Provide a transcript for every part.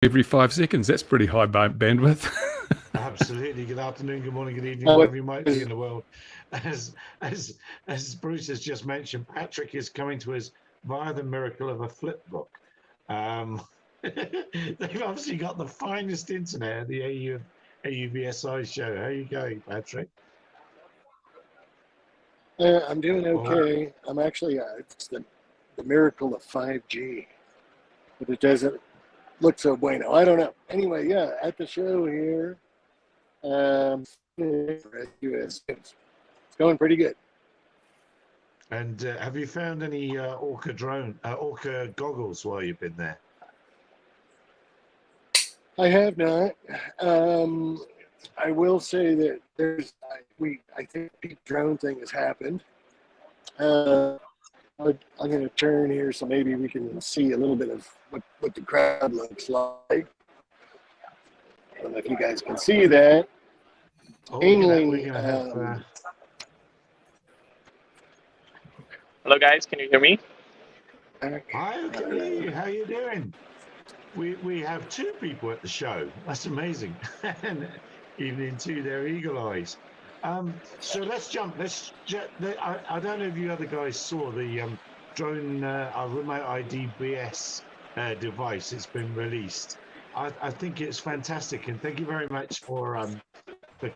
every 5 seconds. That's pretty high bandwidth. Absolutely. Good afternoon, good morning, good evening, wherever you might be in the world. As Bruce has just mentioned, Patrick is coming to us via the miracle of a flip book. They've obviously got the finest internet at the AUVSI show. How are you going, Patrick? I'm doing okay. I'm actually, it's the miracle of 5G, but it doesn't look so bueno. I don't know. Anyway, yeah, at the show here, it's going pretty good. And have you found any Orca goggles while you've been there? I have not. I will say that I think the drone thing has happened. I'm going to turn here so maybe we can see a little bit of what the crowd looks like. I don't know if you guys can see that. We're gonna have, Hello guys, can you hear me? Hi, okay. How you doing? We have two people at the show. That's amazing. And evening to their eagle eyes. So let's jump. I don't know if you other guys saw the drone remote ID BS device. It's been released. I think it's fantastic, and thank you very much for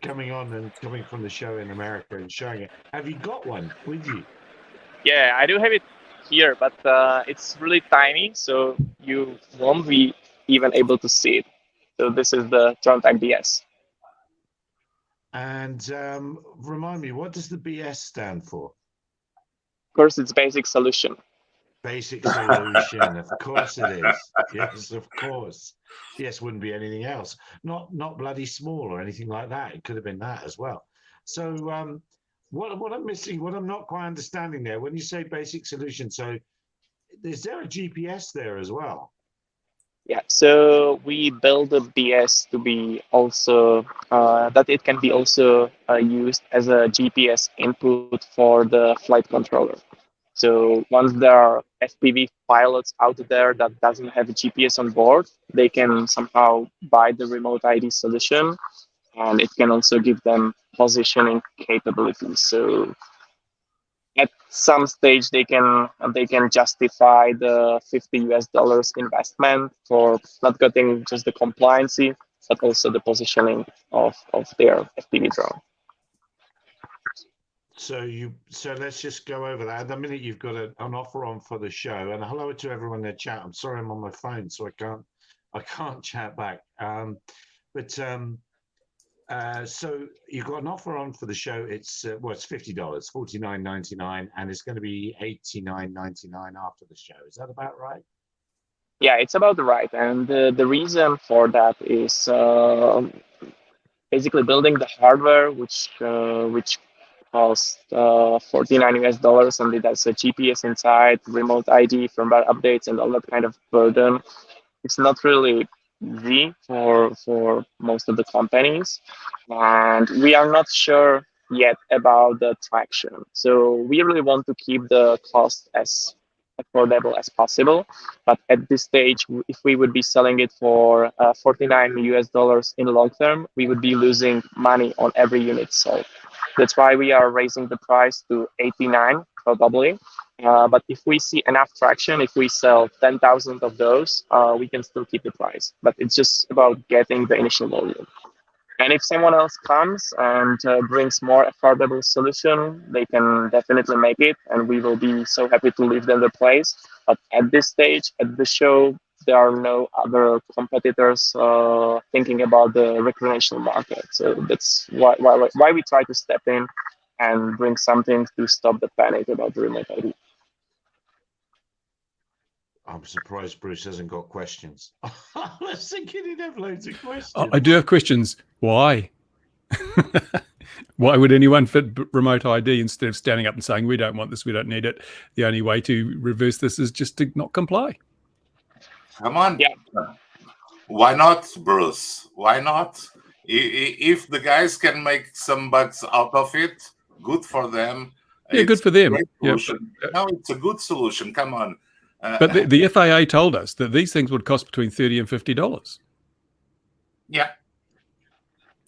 coming on and coming from the show in America and showing it. Have you got one with you? Yeah, I do have it here, but it's really tiny, so you won't be even able to see it. So this is the drone tag BS. And remind me, what does the BS stand for? Of course, it's basic solution. Basic solution, of course it is. Yes, of course. Yes, wouldn't be anything else. Not bloody small or anything like that. It could have been that as well. So what I'm missing, what I'm not quite understanding there, when you say basic solution, so is there a GPS there as well? Yeah, so we build the BS to be also, that it can be also used as a GPS input for the flight controller. So once there are FPV pilots out there that doesn't have a GPS on board, they can somehow buy the remote ID solution, and it can also give them positioning capabilities. So at some stage, they can justify the $50 investment for not getting just the compliancy, but also the positioning of their FPV drone. So let's just go over that. At the minute you've got an offer on for the show, and hello to everyone in the chat. I'm sorry I'm on my phone, so I can't chat back. So you've got an offer on for the show. It's it's $50, $49.99, and it's going to be $89.99 after the show. Is that about right? Yeah, it's about right, and the reason for that is basically building the hardware, which cost $49, and it has a GPS inside, remote ID, firmware updates, and all that kind of burden. It's not really easy for most of the companies, and we are not sure yet about the traction. So we really want to keep the cost as affordable as possible, but at this stage, if we would be selling it for $49 in long term, we would be losing money on every unit sold. That's why we are raising the price to $89 probably. But if we see enough traction, if we sell 10,000 of those, we can still keep the price. But it's just about getting the initial volume. And if someone else comes and brings more affordable solution, they can definitely make it, and we will be so happy to leave them the place. But at this stage, at the show, there are no other competitors thinking about the recreational market. So that's why we try to step in and bring something to stop the panic about the remote ID. I'm surprised Bruce hasn't got questions. I was thinking he'd have loads of questions. Oh, I do have questions. Why? Why would anyone fit remote ID instead of standing up and saying, we don't want this, we don't need it? The only way to reverse this is just to not comply. Come on. Yeah. Why not, Bruce? Why not? If the guys can make some bucks out of it, good for them. Yeah, good for them. Yeah, no, it's a good solution. Come on. But the FAA told us that these things would cost between $30 and $50. Yeah.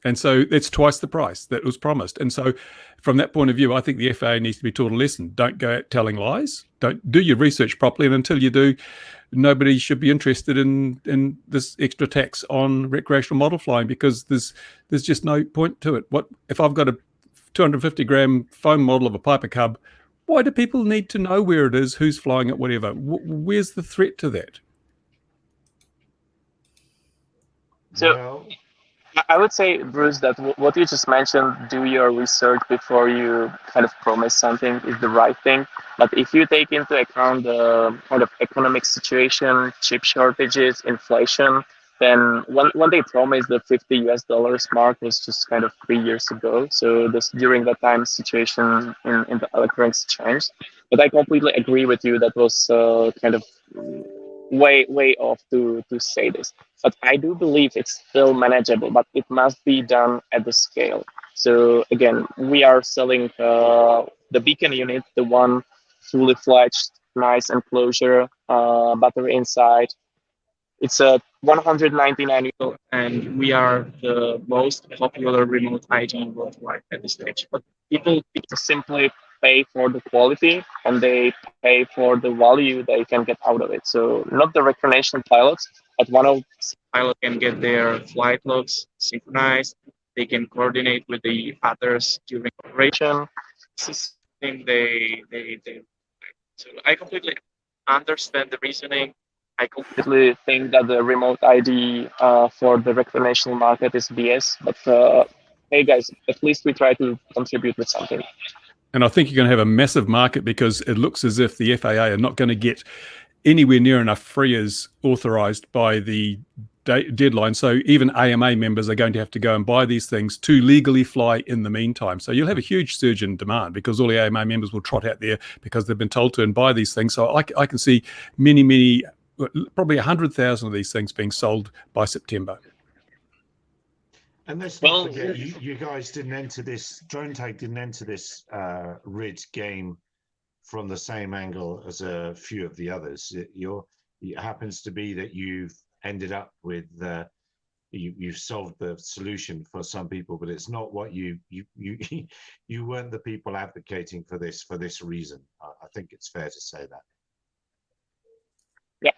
And so it's twice the price that was promised. And so from that point of view, I think the FAA needs to be taught a lesson. Don't go out telling lies. Don't do your research properly. And until you do, nobody should be interested in this extra tax on recreational model flying, because there's just no point to it. What if I've got a 250-gram foam model of a Piper Cub? Why do people need to know where it is, who's flying it, whatever? Where's the threat to that? So I would say, Bruce, that what you just mentioned, do your research before you kind of promise something, is the right thing. But if you take into account the kind of economic situation, chip shortages, inflation, then when they promised the $50 mark was just kind of 3 years ago. So during that time, situation in the electronics changed. But I completely agree with you. That was kind of way off to say this. But I do believe it's still manageable, but it must be done at the scale. So again, we are selling the beacon unit, the one fully fledged, nice enclosure, battery inside. It's a 199 euro, and we are the most popular remote ID worldwide at this stage. But people simply pay for the quality, and they pay for the value they can get out of it. So not the recreational pilots, but one of the pilots can get their flight logs synchronized. They can coordinate with the others during operation. This is something they. So I completely understand the reasoning. I completely think that the remote ID for the recreational market is BS. But hey, guys, at least we try to contribute with something. And I think you're going to have a massive market, because it looks as if the FAA are not going to get anywhere near enough freers authorized by the deadline. So even AMA members are going to have to go and buy these things to legally fly in the meantime. So you'll have a huge surge in demand, because all the AMA members will trot out there because they've been told to and buy these things. So I can see many, probably 100,000 of these things being sold by September. And let's not forget, you guys didn't enter this, Drone Tag didn't enter this RID game from the same angle as a few of the others. It happens to be that you've ended up with, you've solved the solution for some people, but it's not what you weren't the people advocating for this reason. I think it's fair to say that. Yeah.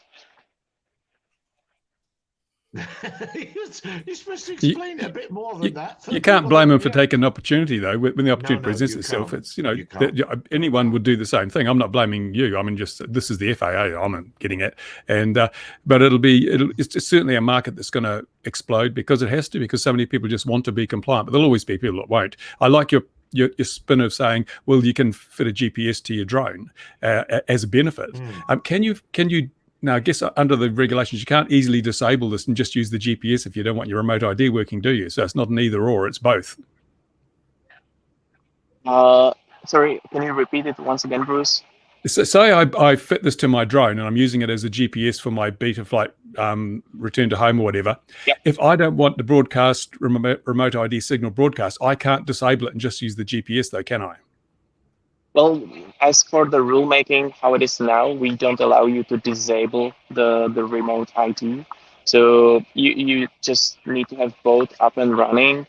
You're supposed to explain it a bit more than that. You can't blame them for taking an opportunity, though. When the opportunity presents itself, it's, anyone would do the same thing. I'm not blaming you. I mean, just this is the FAA I'm getting at, and but it's certainly a market that's going to explode, because it has to, because so many people just want to be compliant. But there'll always be people that won't. I like your spin of saying, well, you can fit a GPS to your drone as a benefit. Can you now, I guess under the regulations, you can't easily disable this and just use the GPS if you don't want your remote ID working, do you? So it's not an either or, it's both. Sorry, can you repeat it once again, Bruce? So say I fit this to my drone and I'm using it as a GPS for my beta flight, return to home or whatever. Yep. If I don't want the broadcast, remote ID signal broadcast, I can't disable it and just use the GPS though, can I? Well, as for the rulemaking, how it is now, we don't allow you to disable the remote ID. So you just need to have both up and running.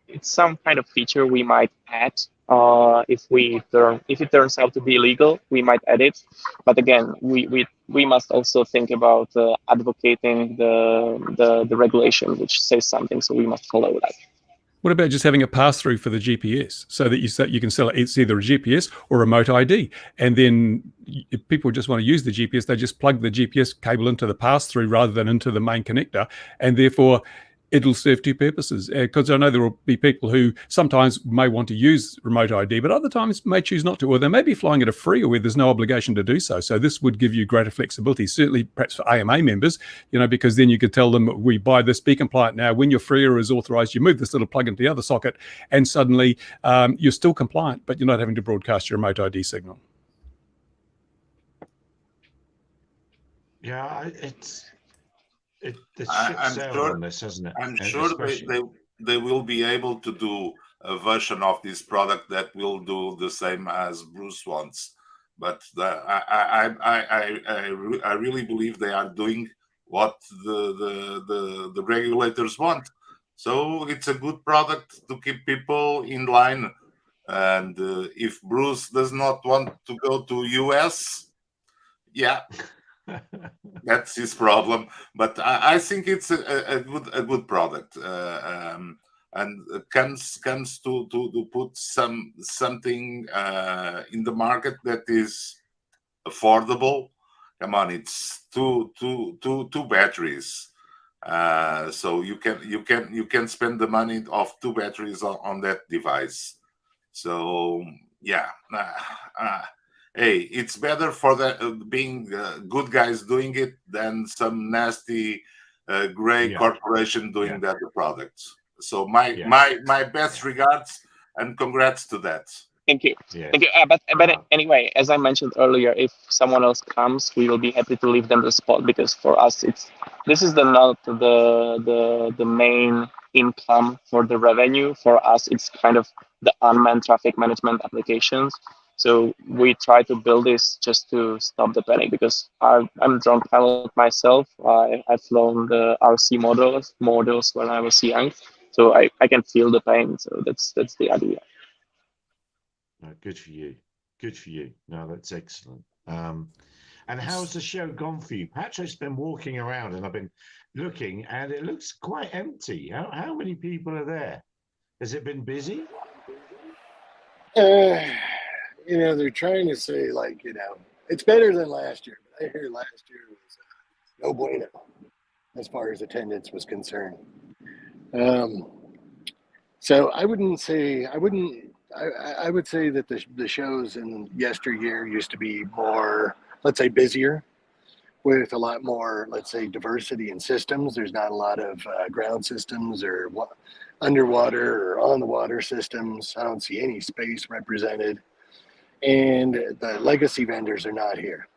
It's some kind of feature we might add. If it turns out to be illegal, we might add it. But again, we must also think about advocating the regulation, which says something. So we must follow that. What about just having a pass-through for the GPS, so that you can sell it? It's either a GPS or remote ID, and then if people just want to use the GPS, they just plug the GPS cable into the pass-through rather than into the main connector, and therefore it'll serve two purposes. Because I know there will be people who sometimes may want to use remote ID, but other times may choose not to, or they may be flying at a free or where there's no obligation to do so. So this would give you greater flexibility, certainly perhaps for AMA members, because then you could tell them, we buy this, be compliant now. When your freer is authorized, you move this little plug into the other socket, and suddenly you're still compliant, but you're not having to broadcast your remote ID signal. Yeah, I'm sure, on this, isn't it? I'm sure they will be able to do a version of this product that will do the same as Bruce wants. but I really believe they are doing what the regulators want. So it's a good product to keep people in line. And if Bruce does not want to go to US, yeah, that's his problem. But I think it's a good product, and comes to put something in the market that is affordable. Come on, it's two batteries. So you can spend the money of two batteries on that device. So yeah, hey, it's better for the being good guys doing it than some nasty gray Yeah. corporation doing Yeah. the other products. So my Yeah. my best regards and congrats to that. Thank you. Yes. Thank you. But anyway, as I mentioned earlier, if someone else comes, we will be happy to leave them the spot, because for us, this is not the main income for the revenue. For us, it's kind of the unmanned traffic management applications. So we try to build this just to stop the panic, because I'm drone pilot myself. I've flown the RC models when I was young, so I can feel the pain. So that's the idea. No, good for you. Good for you. No, that's excellent. And how's the show gone for you? Patrick's been walking around and I've been looking, and it looks quite empty. How many people are there? Has it been busy? They're trying to say, like, it's better than last year. But I hear last year was no bueno as far as attendance was concerned. So I would say that the shows in yesteryear used to be more, let's say, busier, with a lot more, let's say, diversity in systems. There's not a lot of ground systems or underwater or on the water systems. I don't see any space represented. And the legacy vendors are not here.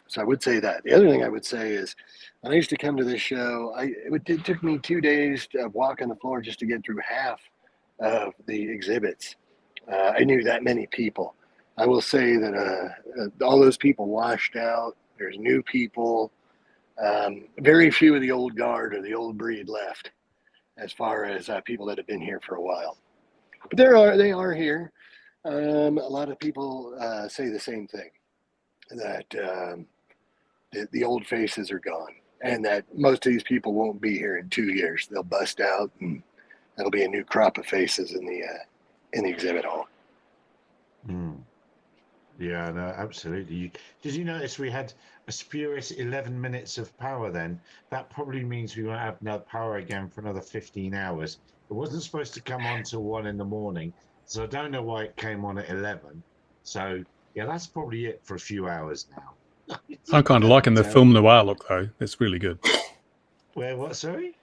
So I would say that. The other thing I would say is, when I used to come to this show, it took me 2 days to walk on the floor just to get through half of the exhibits. I knew that many people. I will say that all those people washed out. There's new people. Very few of the old guard or the old breed left, as far as people that have been here for a while. But they are here. A lot of people say the same thing, that the old faces are gone, and that most of these people won't be here in 2 years. They'll bust out, and there'll be a new crop of faces in the exhibit hall. Yeah, no, absolutely. Did you notice we had a spurious 11 minutes of power then? That probably means we won't have no power again for another 15 hours. It wasn't supposed to come on till 1 a.m, so I don't know why it came on at 11. So, yeah, that's probably it for a few hours now. I'm kind of liking the film noir look, though. It's really good. Where, what, sorry?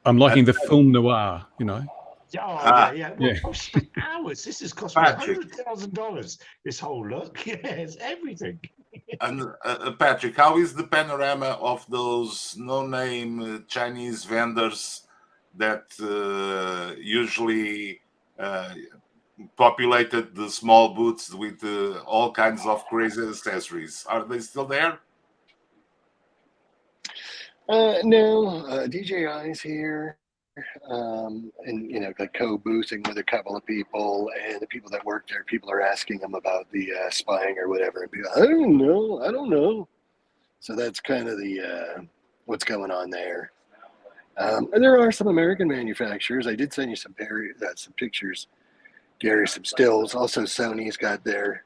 I'm liking the film noir, Oh, yeah. Well, Yeah. I've spent hours. This has cost me Patrick. $100,000. This whole look. Yes, everything. And Patrick, how is the panorama of those no-name Chinese vendors that usually populated the small booths with all kinds of crazy accessories? Are they still there? No, DJI's here, and like co-boosting with a couple of people, and the people that work there, people are asking them about the spying or whatever, and people, I don't know. So that's kind of the what's going on there. And there are some American manufacturers. I did send you some pictures, Gary, some stills. Also, Sony's got their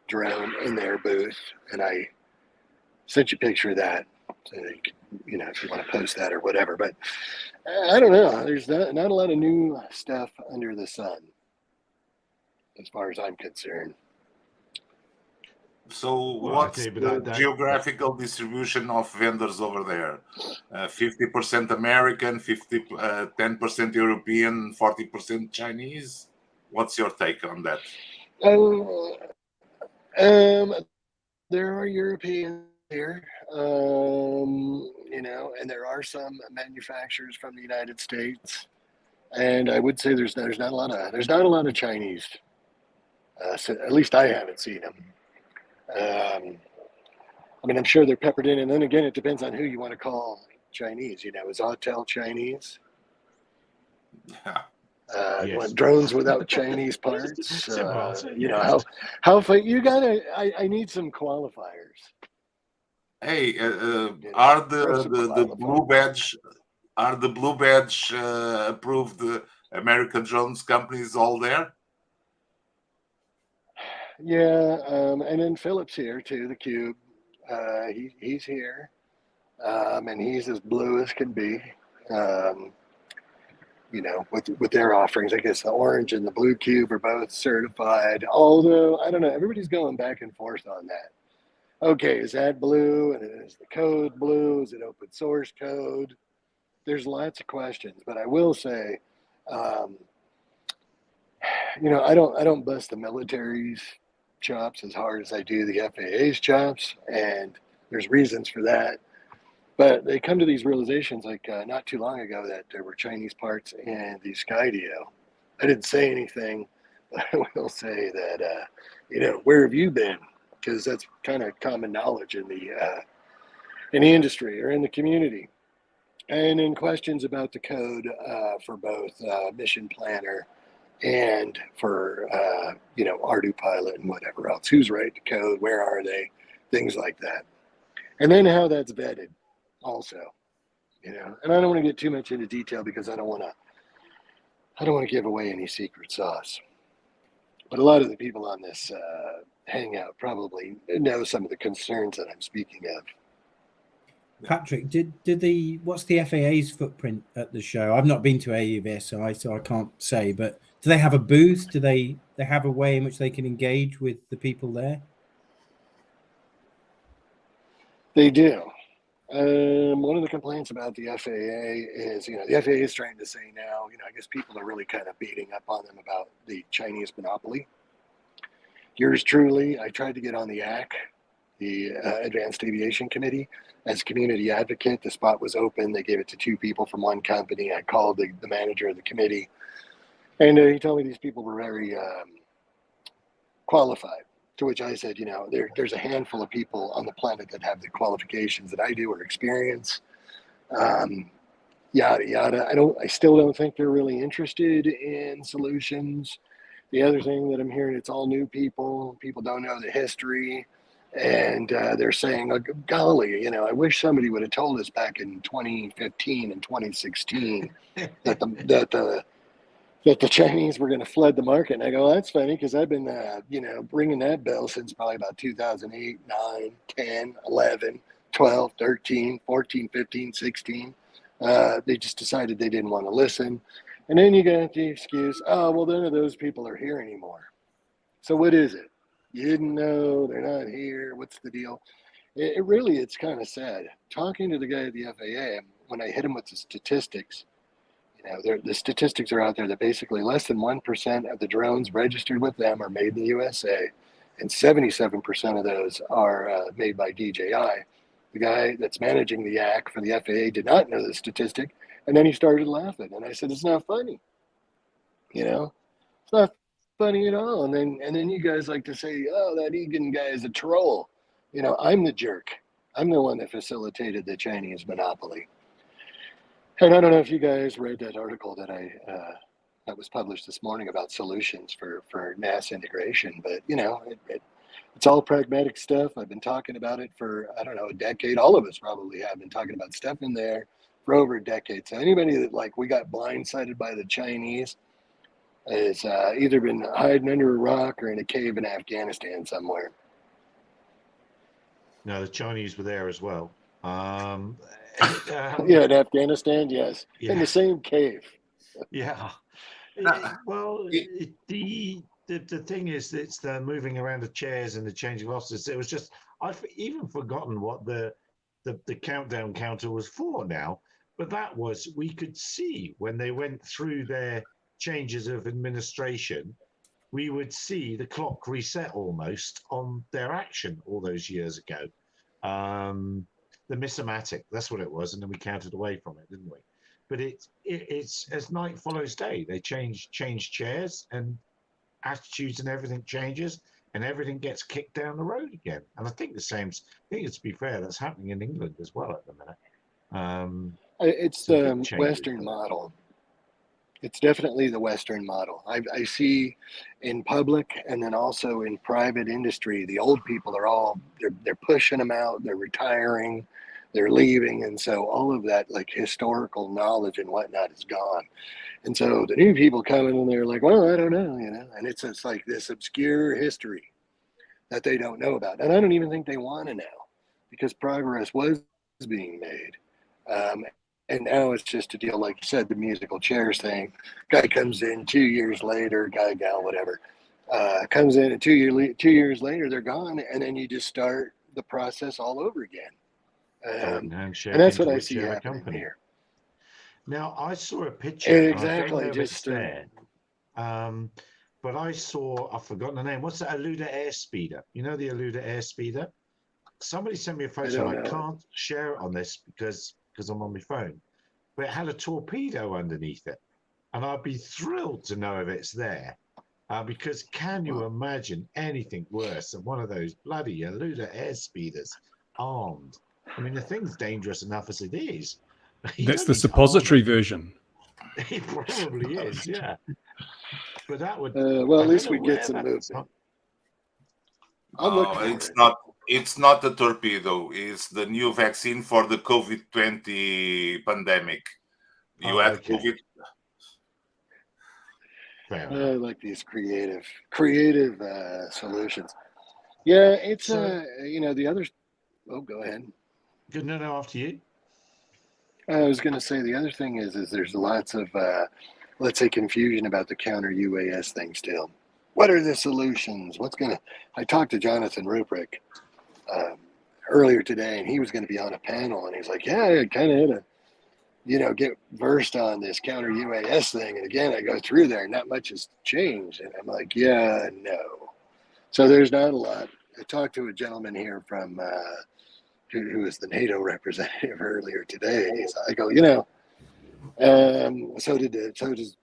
drone in their booth, and I sent you a picture of that. So you can, if you want to post that or whatever. But I don't know. There's not a lot of new stuff under the sun, as far as I'm concerned. So what's the geographical distribution of vendors over there? 50% American, 10% European, 40% Chinese? What's your take on that? There are Europeans here, and there are some manufacturers from the United States, and I would say there's not a lot of Chinese. So at least I haven't seen them. I mean, I'm sure they're peppered in, and then again, it depends on who you want to call Chinese. You know, is Autel Chinese? Yeah. You Yes. want drones without Chinese parts? Simple answer, You know, yes. how you gotta. I need some qualifiers. Hey, Throw are some the blue qualifiers. badge approved American drones companies all there? Yeah, and then Philip's here too. The Cube, he's here, and he's as blue as can be. Um, you know, with their offerings, I guess the orange and the blue cube are both certified. Although I don't know, everybody's going back and forth on that. Okay, is that blue? And is the code blue? Is it open source code? There's lots of questions, but I will say, um, you know, I don't bust the military's chops as hard as I do the FAA's chops, and there's reasons for that. But they come to these realizations like not too long ago that there were Chinese parts in the Skydio. I didn't say anything, but I will say that, you know, where have you been? Because that's kind of common knowledge in the industry or in the community. And in questions about the code for both Mission Planner and for, you know, Ardu Pilot and whatever else. Who's writing the code? Where are they? Things like that. And then how that's vetted also, you know. And I don't want to get too much into detail because I don't want to give away any secret sauce. But a lot of the people on this hangout probably know some of the concerns that I'm speaking of. Patrick, what's the FAA's footprint at the show? I've not been to AUVSI, so I can't say, but do they have a booth? Do they have a way in which they can engage with the people there? They do. One of the complaints about the FAA is, you know, the FAA is trying to say now, you know, I guess people are really kind of beating up on them about the Chinese monopoly. Yours truly, I tried to get on the ACC, the Advanced Aviation Committee, as community advocate. The spot was open. They gave it to two people from one company. I called the manager of the committee, and he told me these people were very qualified. To which I said, you know, there's a handful of people on the planet that have the qualifications that I do or experience. Yada yada. I still don't think they're really interested in solutions. The other thing that I'm hearing, it's all new people. People don't know the history, and they're saying, oh, golly, you know, I wish somebody would have told us back in 2015 and 2016 that the Chinese were going to flood the market. And I go, that's funny because I've been, you know, ringing that bell since probably about 2008, 9, 10, 11, 12, 13, 14, 15, 16. They just decided they didn't want to listen. And then you got the excuse, oh, well, none of those people are here anymore. So what is it? You didn't know, they're not here. What's the deal? It really, it's kind of sad. Talking to the guy at the FAA, when I hit him with the statistics, you know, the statistics are out there that basically less than 1% of the drones registered with them are made in the USA, and 77% of those are made by DJI. The guy that's managing the ACC for the FAA did not know the statistic, and then he started laughing. And I said, it's not funny. You know, it's not funny at all. And then you guys like to say, oh, that Egan guy is a troll. You know, I'm the jerk. I'm the one that facilitated the Chinese monopoly. And I don't know if you guys read that article that that was published this morning about solutions for NAS integration, but you know, it's all pragmatic stuff. I've been talking about it for, I don't know, a decade. All of us probably have been talking about stuff in there for over a decade. So anybody that like we got blindsided by the Chinese has either been hiding under a rock or in a cave in Afghanistan somewhere. No, the Chinese were there as well. Yeah, in Afghanistan, yes. Yeah. In the same cave. Yeah. Well, the thing is, it's the moving around the chairs and the changing of officers. It was just, I've even forgotten what the countdown counter was for now. But that was, we could see when they went through their changes of administration, we would see the clock reset almost on their action all those years ago. The missomatic, that's what it was, and then we counted away from it, didn't we? But it's as night follows day. They change chairs and attitudes and everything changes. and everything gets kicked down the road again. And I think to be fair, that's happening in England as well at the minute. It's Some big the changes. Western model. It's definitely the Western model. I see in public and then also in private industry, the old people are all they're pushing them out. They're retiring, they're leaving, and so all of that like historical knowledge and whatnot is gone. And so the new people come in and they're like, well, I don't know, and it's like this obscure history that they don't know about. And I don't even think they want to know because progress was being made. And now it's just a deal, like you said, the musical chairs thing. Guy comes in 2 years later, guy, gal, whatever, comes in and 2 years later, they're gone. And then you just start the process all over again. And that's what I see happening here. Now, I saw a picture. Exactly. I don't know if it's there. But I saw, I've forgotten the name. What's the Aluda Airspeeder? You know the Aluda Airspeeder? Somebody sent me a photo. I can't share it on this because I'm on my phone. But it had a torpedo underneath it. And I'd be thrilled to know if it's there. Because can you imagine anything worse than one of those bloody Aluda Airspeeders armed? I mean, the thing's dangerous enough as it is. That's the suppository version. It probably is, yeah. But that would. Well, at least we get some movement. It's not a torpedo. It's the new vaccine for the COVID-20 pandemic. You had COVID. I like these creative solutions. Yeah, it's the others. Oh, go ahead. Good. No, after you. I was going to say the other thing is there's lots of, let's say, confusion about the counter-UAS thing still. What are the solutions? I talked to Jonathan Ruprecht earlier today, and he was going to be on a panel, and he's like, yeah, I kind of had to, get versed on this counter-UAS thing. And again, I go through there, and not much has changed. And I'm like, yeah, no. So there's not a lot. I talked to a gentleman here from who was the NATO representative earlier today. I go, so does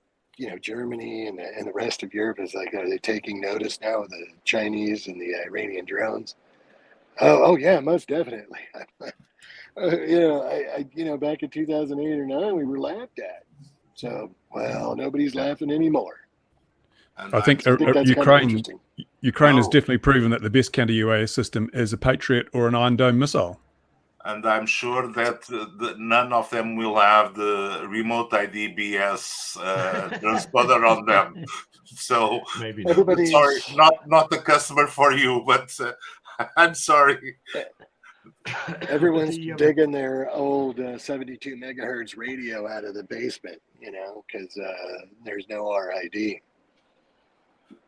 Germany and the rest of Europe is like, are they taking notice now of the Chinese and the Iranian drones? Oh yeah, most definitely. Back in 2008 or 9, we were laughed at. So, well, nobody's laughing anymore. I think Ukraine has definitely proven that the best counter-UAS system is a Patriot or an Iron Dome missile. And I'm sure that none of them will have the remote ID BS transponder on them. So, maybe sorry, not a customer for you, but I'm sorry. Everyone's digging their old 72 megahertz radio out of the basement, because there's no RID.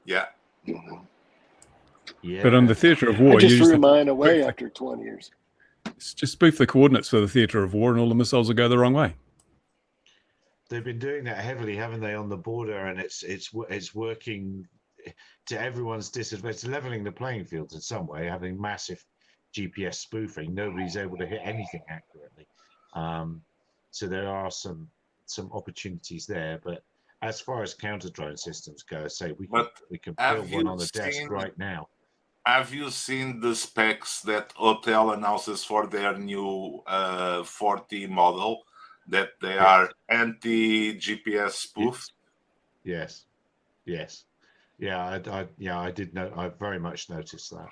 Yeah. Mm-hmm. Yeah. But on the theatre of war, I just threw mine away after 20 years. Just spoof the coordinates for the theatre of war, and all the missiles will go the wrong way. They've been doing that heavily, haven't they, on the border? And it's working to everyone's disadvantage. It's leveling the playing fields in some way, having massive GPS spoofing. Nobody's able to hit anything accurately. So there are some opportunities there. But as far as counter drone systems go, we can build one on the desk right now. Have you seen the specs that Hotel announces for their new 40 model, that they are anti-GPS spoof? Yes. Yeah, I did know. I very much noticed that.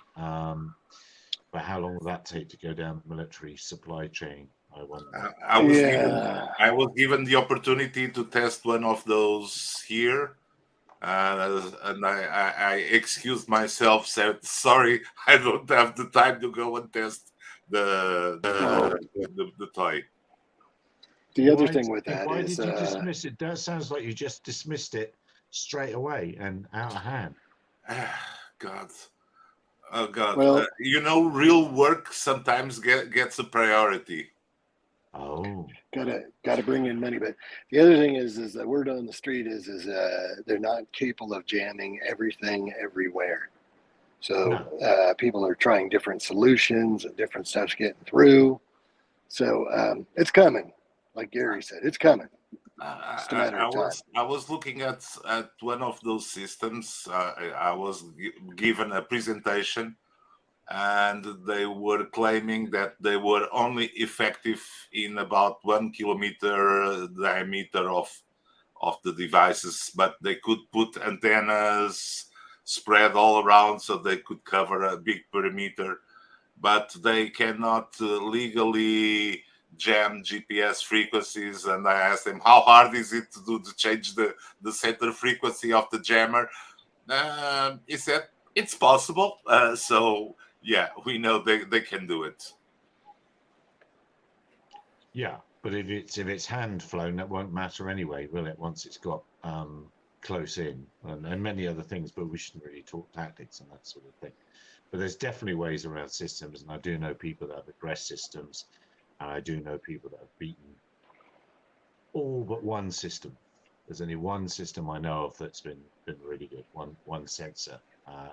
But how long will that take to go down the military supply chain? I wonder. I was given the opportunity to test one of those here. And I excused myself, said, sorry, I don't have the time to go and test the toy. The other thing with that why is... did you dismiss it? That sounds like you just dismissed it straight away and out of hand. God. Oh, God. Well, real work sometimes gets a priority. Oh, gotta bring in money. But the other thing is the word on the street is they're not capable of jamming everything everywhere. So people are trying different solutions and different stuff's getting through. So it's coming, like Gary said, it's coming. Just a matter of time. I was looking at one of those systems. I was given a presentation, and they were claiming that they were only effective in about 1 kilometer diameter of the devices, but they could put antennas spread all around so they could cover a big perimeter, but they cannot legally jam GPS frequencies. And I asked them, how hard is it to change the center frequency of the jammer? He said it's possible. So yeah, we know they can do it. Yeah, but if it's hand flown, that won't matter anyway, will it? Once it's got close in and many other things, but we shouldn't really talk tactics and that sort of thing. But there's definitely ways around systems, and I do know people that have aggressed systems, and I do know people that have beaten all but one system. There's only one system I know of that's been really good, one sensor,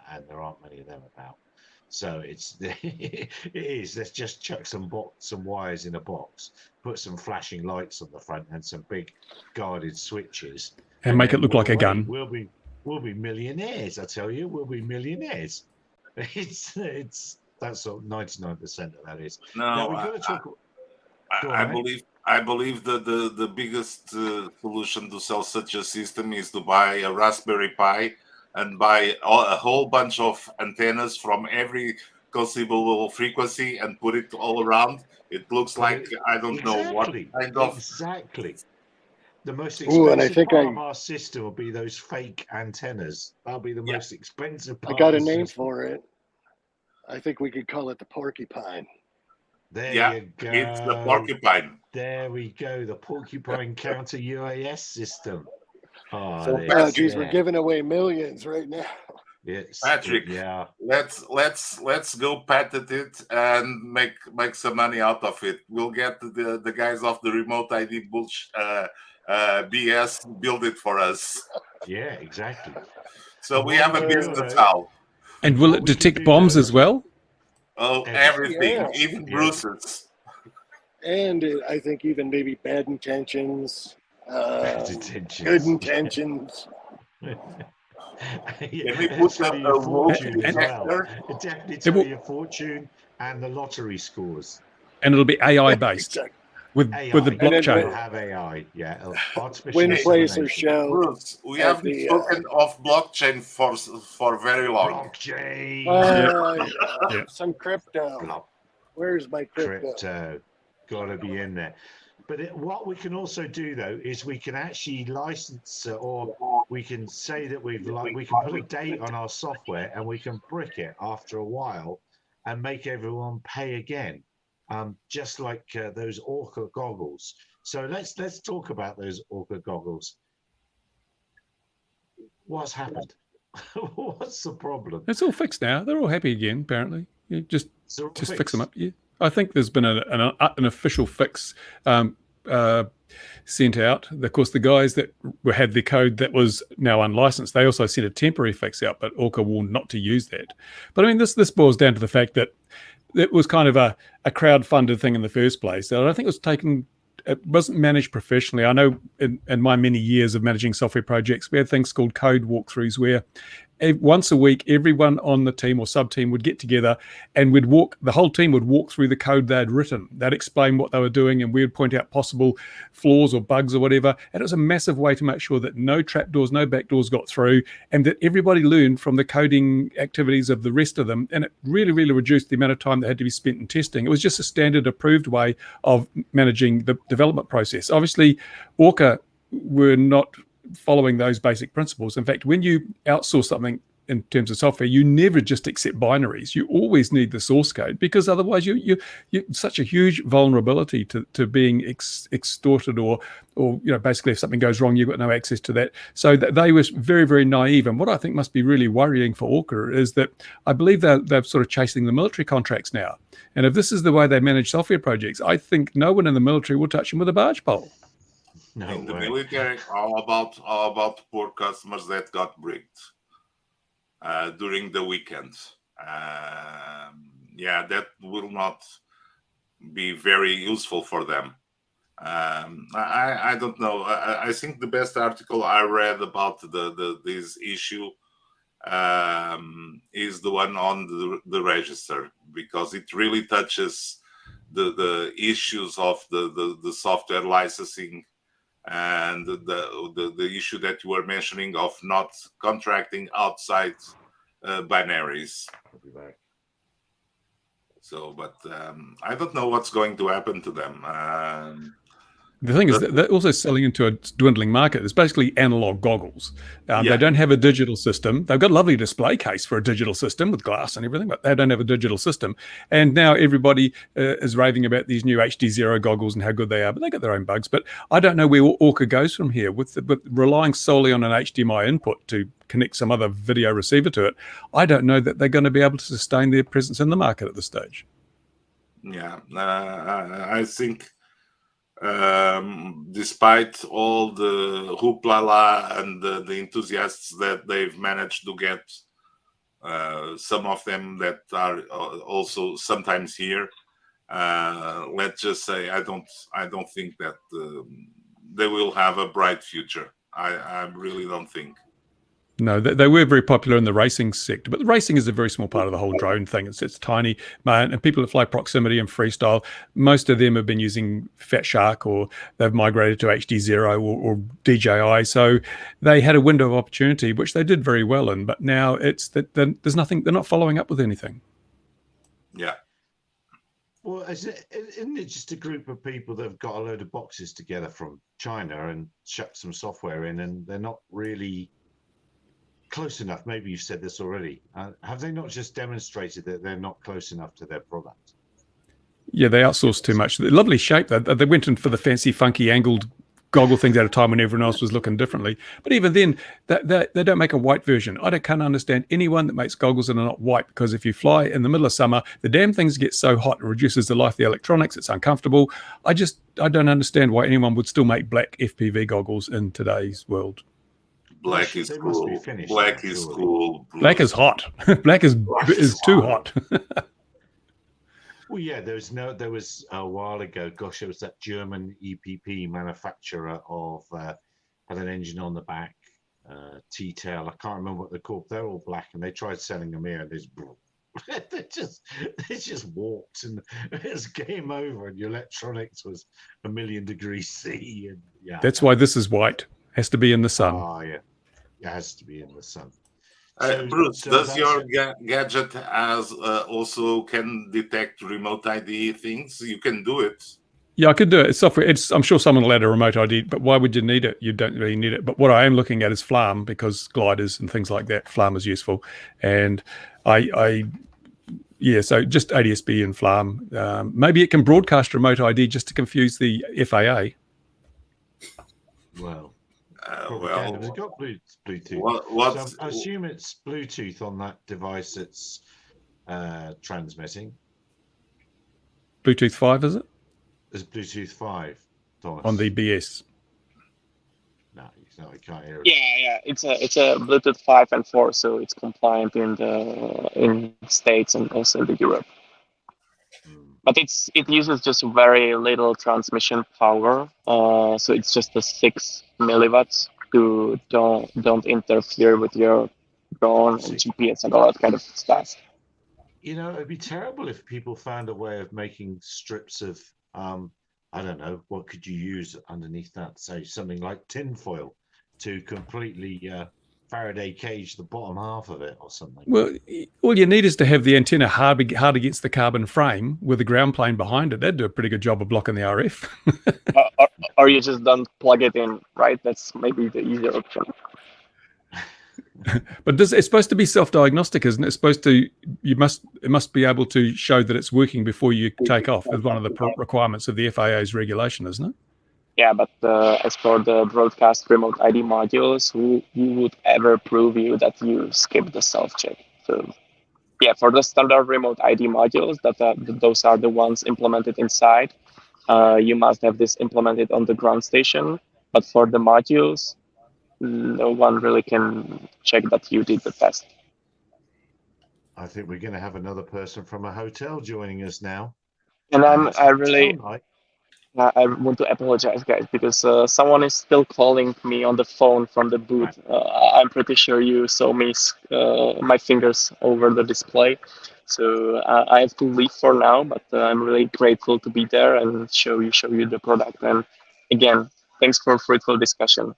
and there aren't many of them about. So it is. Let's just chuck some wires in a box, put some flashing lights on the front, and some big guarded switches, and make it look like a gun. We'll be millionaires. I tell you, we'll be millionaires. It's that's what 99% of that is. No, now, we've got to talk. I believe that the biggest solution to sell such a system is to buy a Raspberry Pi and buy a whole bunch of antennas from every conceivable frequency and put it all around. It looks like I don't know what kind of. Exactly. The most expensive part of our system will be those fake antennas. That'll be the most expensive part. I got a name for it. I think we could call it the porcupine. There you go. It's the porcupine. There we go. The porcupine Counter-UAS system. Oh, geez, we're giving away millions right now. Yes, Patrick. Yeah. Let's go patent it and make some money out of it. We'll get the guys off the remote ID BS build it for us. Yeah, exactly. So we have a business now. And will it detect bombs as well? Oh, everything, even bruises. And I think even maybe bad intentions. Good intentions. Can we put a fortune as well? It definitely tell you a fortune and the lottery scores. And it'll be AI based with the blockchain. We'll have AI, Win, place, or show. Bruce, we haven't spoken of blockchain for very long. Blockchain. Some crypto. Where's my crypto? Gotta be in there. But what we can also do, though, is we can actually license, or we can say that we can put a date on our software, and we can brick it after a while, and make everyone pay again, just like those Orca goggles. So let's talk about those Orca goggles. What's happened? What's the problem? It's all fixed now. They're all happy again. Apparently, just fix them up. Yeah. I think there's been an official fix sent out. Of course, the guys that had the code that was now unlicensed, they also sent a temporary fix out, but Orca warned not to use that. But I mean, this boils down to the fact that it was kind of a crowd-funded thing in the first place. And I think it wasn't managed professionally. I know in my many years of managing software projects, we had things called code walkthroughs where once a week, everyone on the team or sub-team would get together and the whole team would walk through the code they'd written. They'd explain what they were doing, and we would point out possible flaws or bugs or whatever. And it was a massive way to make sure that no trapdoors, no backdoors got through, and that everybody learned from the coding activities of the rest of them. And it really, really reduced the amount of time that had to be spent in testing. It was just a standard approved way of managing the development process. Obviously, Orca were not following those basic principles. In fact, when you outsource something in terms of software, you never just accept binaries. You always need the source code, because otherwise you such a huge vulnerability to being extorted or basically if something goes wrong, you've got no access to that. So that they were very, very naive. And what I think must be really worrying for Orca is that I believe they're sort of chasing the military contracts now. And if this is the way they manage software projects, I think no one in the military will touch them with a barge pole. No in the military, all about poor customers that got bricked during the weekend. That will not be very useful for them. I don't know. I think the best article I read about this issue is the one on the register, because it really touches the issues of the software licensing and the issue that you were mentioning of not contracting outside binaries. So, but I don't know what's going to happen to them. The thing is that they're also selling into a dwindling market. It's basically analog goggles. They don't have a digital system. They've got a lovely display case for a digital system with glass and everything, but they don't have a digital system. And now everybody is raving about these new HD0 goggles and how good they are, but they got their own bugs. But I don't know where ORQA goes from here. With relying solely on an HDMI input to connect some other video receiver to it, I don't know that they're going to be able to sustain their presence in the market at this stage. Yeah, I think despite all the hoopla and the enthusiasts that they've managed to get, some of them that are also sometimes here, let's just say I don't think that they will have a bright future. I really don't think. No, they were very popular in the racing sector, but the racing is a very small part of the whole drone thing. It's tiny, man, and people that fly proximity and freestyle, most of them have been using Fat Shark, or they've migrated to HD0 or DJI. So they had a window of opportunity, which they did very well in. But now it's that there's nothing. They're not following up with anything. Yeah. Well, isn't it just a group of people that have got a load of boxes together from China and chucked some software in, and they're not really close enough? Maybe you've said this already. Have they not just demonstrated that they're not close enough to their product? Yeah, they outsourced too much. The lovely shape. They went in for the fancy, funky, angled goggle things at a time when everyone else was looking differently. But even then, they don't make a white version. I can't understand anyone that makes goggles that are not white, because if you fly in the middle of summer, the damn things get so hot, it reduces the life of the electronics. It's uncomfortable. I don't understand why anyone would still make black FPV goggles in today's world. Black is cool. Black is cool. Black is hot. Black is too hot. Well, yeah, there was a while ago, gosh, it was that German EPP manufacturer of had an engine on the back, T-tail. I can't remember what they're called. They're all black, and they tried selling them here, and they just walked, and it was game over, and your electronics was 1,000,000 degrees C, and yeah. That's why this is white. Has to be in the sun. Oh yeah, it has to be in the sun. Bruce, does your gadget also can detect remote ID things? You can do it. Yeah, I could do it. It's software. I'm sure someone will add a remote ID, but why would you need it? You don't really need it. But what I am looking at is FLAM, because gliders and things like that, FLAM is useful. And so just ADSB and FLAM. Maybe it can broadcast remote ID just to confuse the FAA. Well, it's got Bluetooth. So I assume it's Bluetooth on that device that's transmitting. Bluetooth 5, is it? It's Bluetooth 5, Thomas. On the BS. No, I can't hear it. Yeah. It's a Bluetooth 5 and 4, so it's compliant in the States and also in Europe. But it uses just very little transmission power, so it's just a 6 milliwatts to don't interfere with your drone and GPS and all that kind of stuff. You know, it'd be terrible if people found a way of making strips of I don't know, what could you use underneath that? Say something like tinfoil to completely Faraday cage the bottom half of it or something. Well, all you need is to have the antenna hard against the carbon frame with a ground plane behind it. That'd do a pretty good job of blocking the RF. Or you just don't plug it in, right? That's maybe the easier option. But it's supposed to be self-diagnostic, isn't it? It's supposed to. It must be able to show that it's working before you take off. It's one of the requirements of the FAA's regulation, isn't it? Yeah, but as for the broadcast remote ID modules, who would ever prove you that you skipped the self-check? So, yeah, for the standard remote ID modules, those are the ones implemented inside. You must have this implemented on the ground station. But for the modules, no one really can check that you did the test. I think we're going to have another person from a hotel joining us now. And I want to apologize, guys, because someone is still calling me on the phone from the booth. I'm pretty sure you saw me my fingers over the display, so I have to leave for now. But I'm really grateful to be there and show you the product. And again, thanks for fruitful discussion.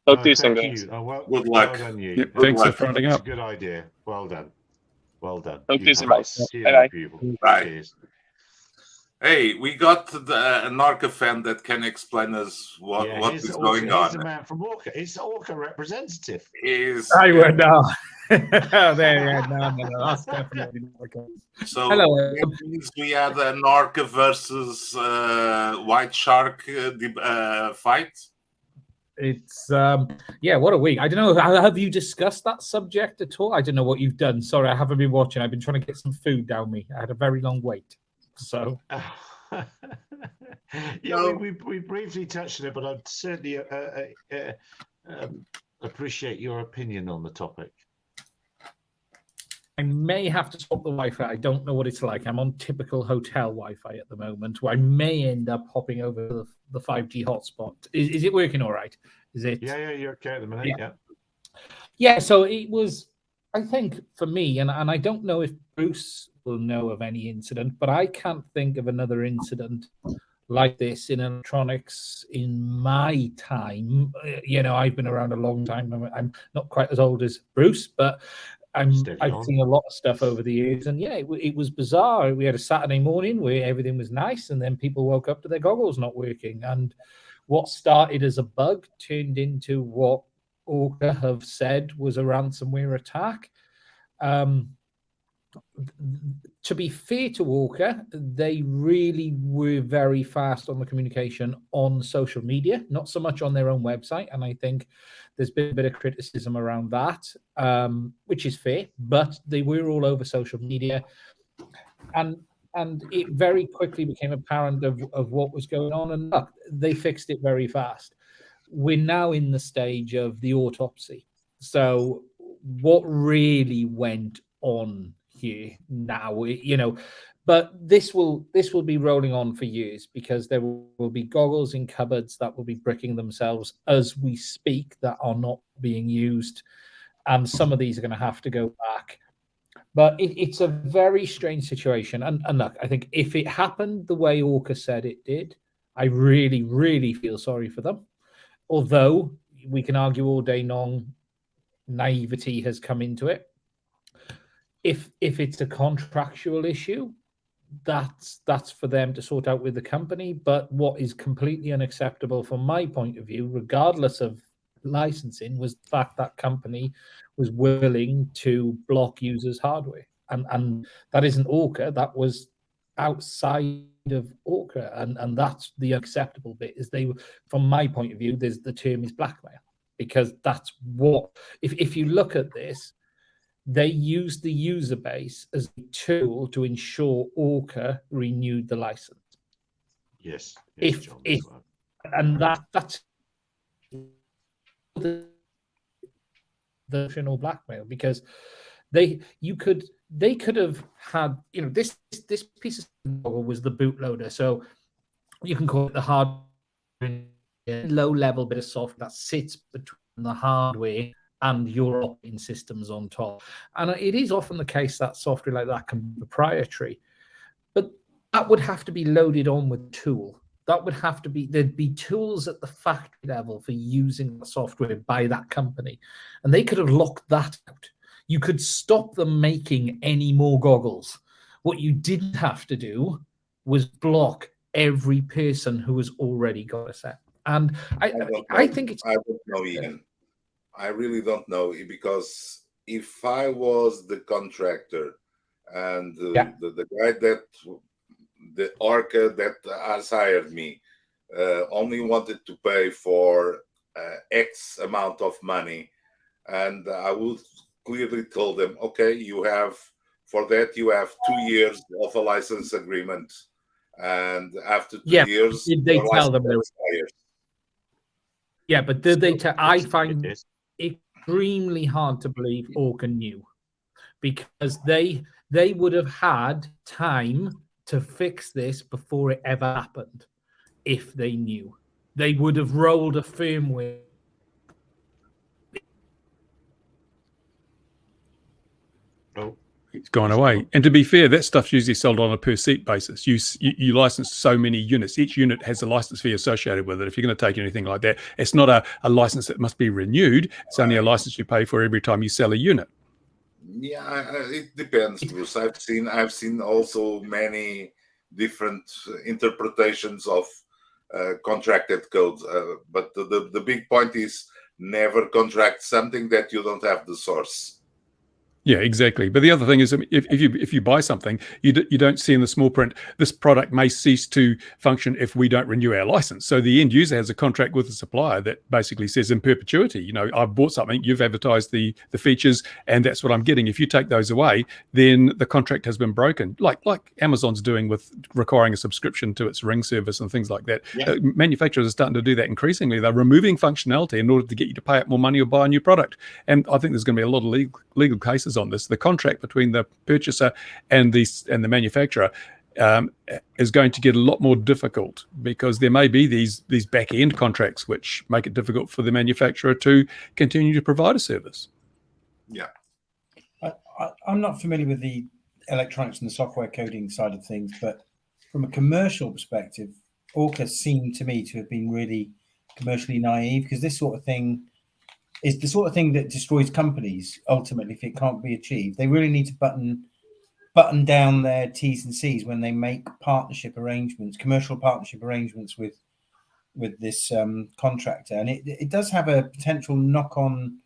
Talk to you soon, Thank guys. you. Well, Good well luck. done, you. Yep, Good thanks for luck. fronting It's a up. good idea. Well done. Well done. Talk to you soon, guys. Cheers, Bye-bye. people. Bye. Cheers. Hey, we got an Orca fan that can explain us what here's is the going Orca, here's the on. man from Orca. It's the Orca representative. Is I would know. No. That's definitely not the case. so Hello. that means we had an Orca versus white shark fight. It's yeah, what a week. I don't know. Have you discussed that subject at all? I don't know what you've done. Sorry, I haven't been watching. I've been trying to get some food down me. I had a very long wait. So Yeah, we briefly touched on it, but I'd certainly appreciate your opinion on the topic. I may have to swap the Wi-Fi. I don't know what it's like. I'm on typical hotel Wi-Fi at the moment, where I may end up hopping over to the 5G hotspot. Is it working all right? Is it? Yeah, you're okay at the minute. Yeah. Yeah, so it was, I think, for me, and I don't know if Bruce will know of any incident, but I can't think of another incident like this in electronics in my time. I've been around a long time. I'm not quite as old as Bruce, but I've seen a lot of stuff over the years. And yeah, it was bizarre. We had a Saturday morning where everything was nice, and then people woke up to their goggles not working. And what started as a bug turned into what ORQA have said was a ransomware attack. To be fair to ORQA, they really were very fast on the communication on social media, not so much on their own website. And I think there's been a bit of criticism around that, which is fair, but they were all over social media. And it very quickly became apparent of what was going on. And look, they fixed it very fast. We're now in the stage of the autopsy. So what really went on here now, but this will be rolling on for years, because there will be goggles in cupboards that will be bricking themselves as we speak that are not being used, and some of these are going to have to go back. But it's a very strange situation, and look, I think if it happened the way ORQA said it did, I really, really feel sorry for them. Although we can argue all day long, naivety has come into it. If it's a contractual issue, that's for them to sort out with the company. But what is completely unacceptable from my point of view, regardless of licensing, was the fact that company was willing to block users' hardware. And that isn't ORQA, that was outside of ORQA. And that's the unacceptable bit, is they, from my point of view, the term is blackmail. Because that's what, if you look at this, they used the user base as a tool to ensure ORQA renewed the license. Yes, if John, and that's the original blackmail, because they could have had, this piece of software was the bootloader, so you can call it the hardware, low level bit of software that sits between the hardware and your operating systems on top. And it is often the case that software like that can be proprietary, but that would have to be loaded on with a tool. That would have to be, there'd be tools at the factory level for using the software by that company. And they could have locked that out. You could stop them making any more goggles. What you didn't have to do was block every person who has already got a set. And I think it's... I don't know, Ian. I really don't know, because if I was the contractor and the guy the ORQA that has hired me only wanted to pay for X amount of money, and I would clearly tell them, okay, you have 2 years of a license agreement, and after 2 years, did they tell them they were expired. Yeah, but did they tell? I find it extremely hard to believe ORQA knew, because they would have had time to fix this before it ever happened. if they knew. They would have rolled a firmware. Oh, It's gone away. And to be fair, that stuff's usually sold on a per seat basis. You license so many units. Each unit has a license fee associated with it. If you're going to take anything like that, it's not a license that must be renewed. It's only a license you pay for every time you sell a unit. Yeah, it depends, Bruce. I've seen also many different interpretations of contracted code. But the big point is never contract something that you don't have the source. Yeah, exactly. But the other thing is, if you buy something, you don't see in the small print, this product may cease to function if we don't renew our license. So the end user has a contract with the supplier that basically says in perpetuity, you know, I've bought something, you've advertised the features, and that's what I'm getting. If you take those away, then the contract has been broken, like Amazon's doing with requiring a subscription to its Ring service and things like that. Yeah. Manufacturers are starting to do that increasingly. They're removing functionality in order to get you to pay out more money or buy a new product. And I think there's going to be a lot of legal cases on this. The contract between the purchaser and the manufacturer is going to get a lot more difficult, because there may be these back end contracts which make it difficult for the manufacturer to continue to provide a service. Yeah, I'm not familiar with the electronics and the software coding side of things, but from a commercial perspective, Orca seemed to me to have been really commercially naive, because this sort of thing is the sort of thing that destroys companies ultimately if it can't be achieved. They really need to button down their T's and C's when they make commercial partnership arrangements with this contractor. And it does have a potential knock-on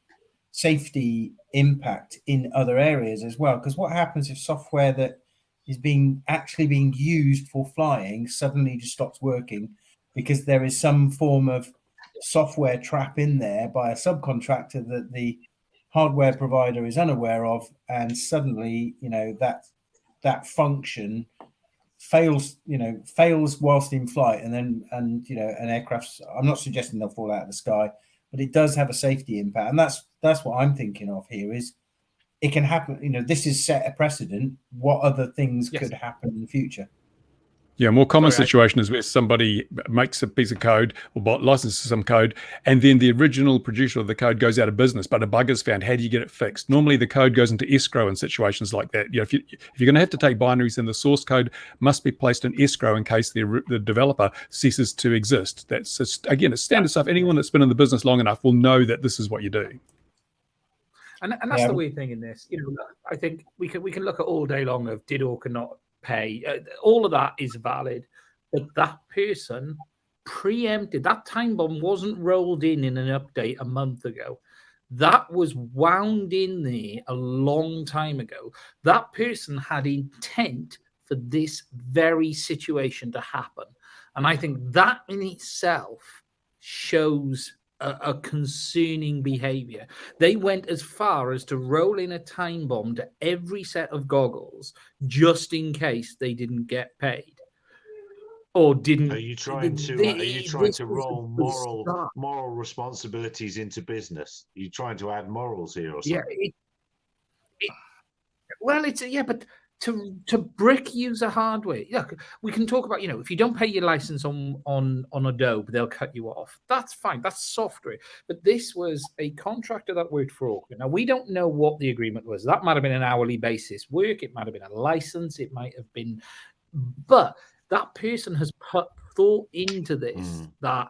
safety impact in other areas as well, because what happens if software that is actually being used for flying suddenly just stops working because there is some form of software trap in there by a subcontractor that the hardware provider is unaware of, and suddenly, you know, that function fails whilst in flight, and you know, an aircraft's, I'm not suggesting they'll fall out of the sky, but it does have a safety impact. And that's what I'm thinking of here, is it can happen. You know, this is set a precedent. What other things could happen in the future? Yeah, a more common situation is where somebody makes a piece of code or licenses some code, and then the original producer of the code goes out of business, but a bug is found. How do you get it fixed? Normally, the code goes into escrow in situations like that. You know, if you're going to have to take binaries, then the source code must be placed in escrow in case the developer ceases to exist. That's it's standard stuff. Anyone that's been in the business long enough will know that this is what you do. And that's the weird thing in this. You know, I think we can look at all day long of did Orca not pay. All of that is valid, but that person preempted. That time bomb wasn't rolled in an update a month ago. That was wound in there a long time ago. That person had intent for this very situation to happen, and I think that in itself shows a concerning behavior. They went as far as to roll in a time bomb to every set of goggles just in case they didn't get paid or didn't. Are you trying to roll moral responsibilities into business? Are you trying to add morals here or something? But to brick user hardware, we can talk about, you know, if you don't pay your license on Adobe, they'll cut you off. That's fine. That's software. But this was a contractor that worked for Orca. Now, we don't know what the agreement was. That might have been an hourly basis work. It might have been a license. It might have been, but that person has put thought into this that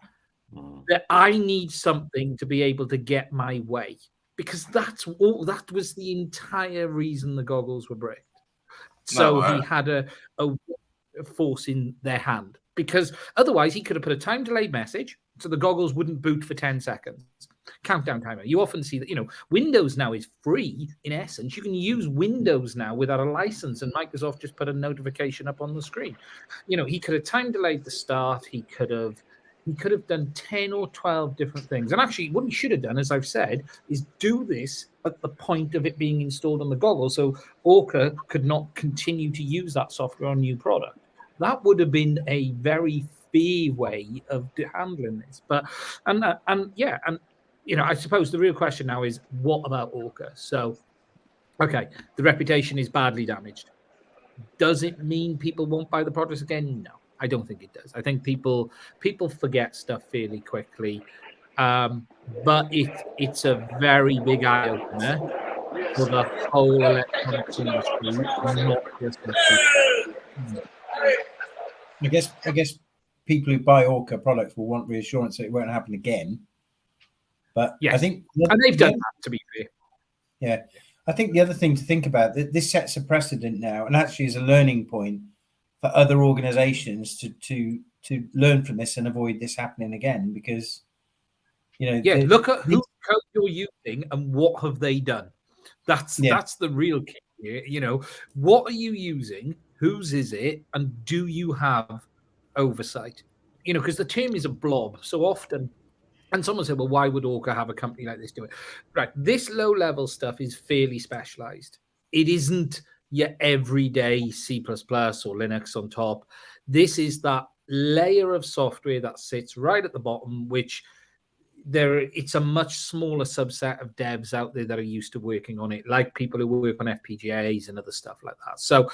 I need something to be able to get my way, because that was the entire reason the goggles were bricked. So he had a force in their hand, because otherwise he could have put a time delayed message so the goggles wouldn't boot for 10 seconds. Countdown timer. You often see that, you know, Windows now is free in essence. You can use Windows now without a license, and Microsoft just put a notification up on the screen. You know, he could have time delayed the start. He could have done 10 or 12 different things. And actually, what he should have done, as I've said, is do this at the point of it being installed on the goggles, so Orca could not continue to use that software on new product. That would have been a very fair way of handling this. But and you know, I suppose the real question now is, what about Orca? So, okay, the reputation is badly damaged. Does it mean people won't buy the products again? No. I don't think it does. I think people forget stuff fairly quickly, but it's a very big eye opener for the whole electronics industry, not just I guess people who buy Orca products will want reassurance that it won't happen again. But yes, I think, and they've done that, to be fair. Yeah, I think the other thing to think about, this sets a precedent now, and actually is a learning point for other organisations to learn from this and avoid this happening again. Because Look at whose code you're using and what have they done. That's the real key here. What are you using? Whose is it? And do you have oversight? Because the term is a blob so often. And someone said, well, why would Orca have a company like this do it? Right. This low-level stuff is fairly specialized. It isn't your everyday C++ or Linux on top. This is that layer of software that sits right at the bottom, which it's a much smaller subset of devs out there that are used to working on it, like people who work on FPGAs and other stuff like that. So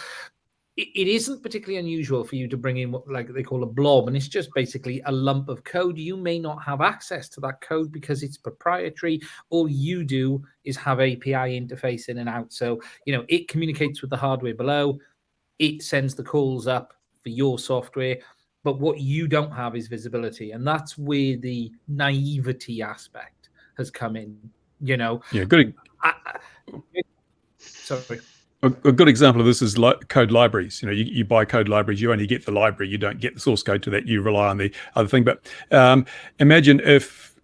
it isn't particularly unusual for you to bring in what like they call a blob, and it's just basically a lump of code. You may not have access to that code because it's proprietary. All you do is have API interface in and out. So, it communicates with the hardware below. It sends the calls up for your software. But what you don't have is visibility. And that's where the naivety aspect has come in, Yeah, good. Sorry. A good example of this is code libraries. You buy code libraries, you only get the library, you don't get the source code to that. You rely on the other thing. But imagine if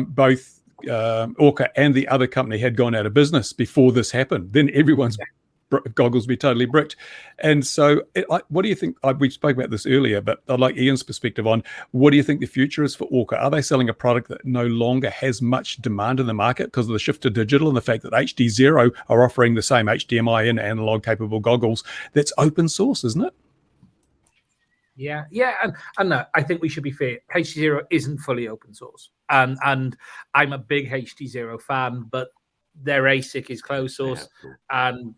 both Orca and the other company had gone out of business before this happened. Then everyone's goggles be totally bricked. And so what do you think? We spoke about this earlier, but I'd like Ian's perspective on what do you think the future is for Orca? Are they selling a product that no longer has much demand in the market because of the shift to digital and the fact that HD0 are offering the same HDMI and analog capable goggles? That's open source, isn't it? Yeah, and no, I think we should be fair. HD0 isn't fully open source, and I'm a big HD0 fan, but their ASIC is closed source, and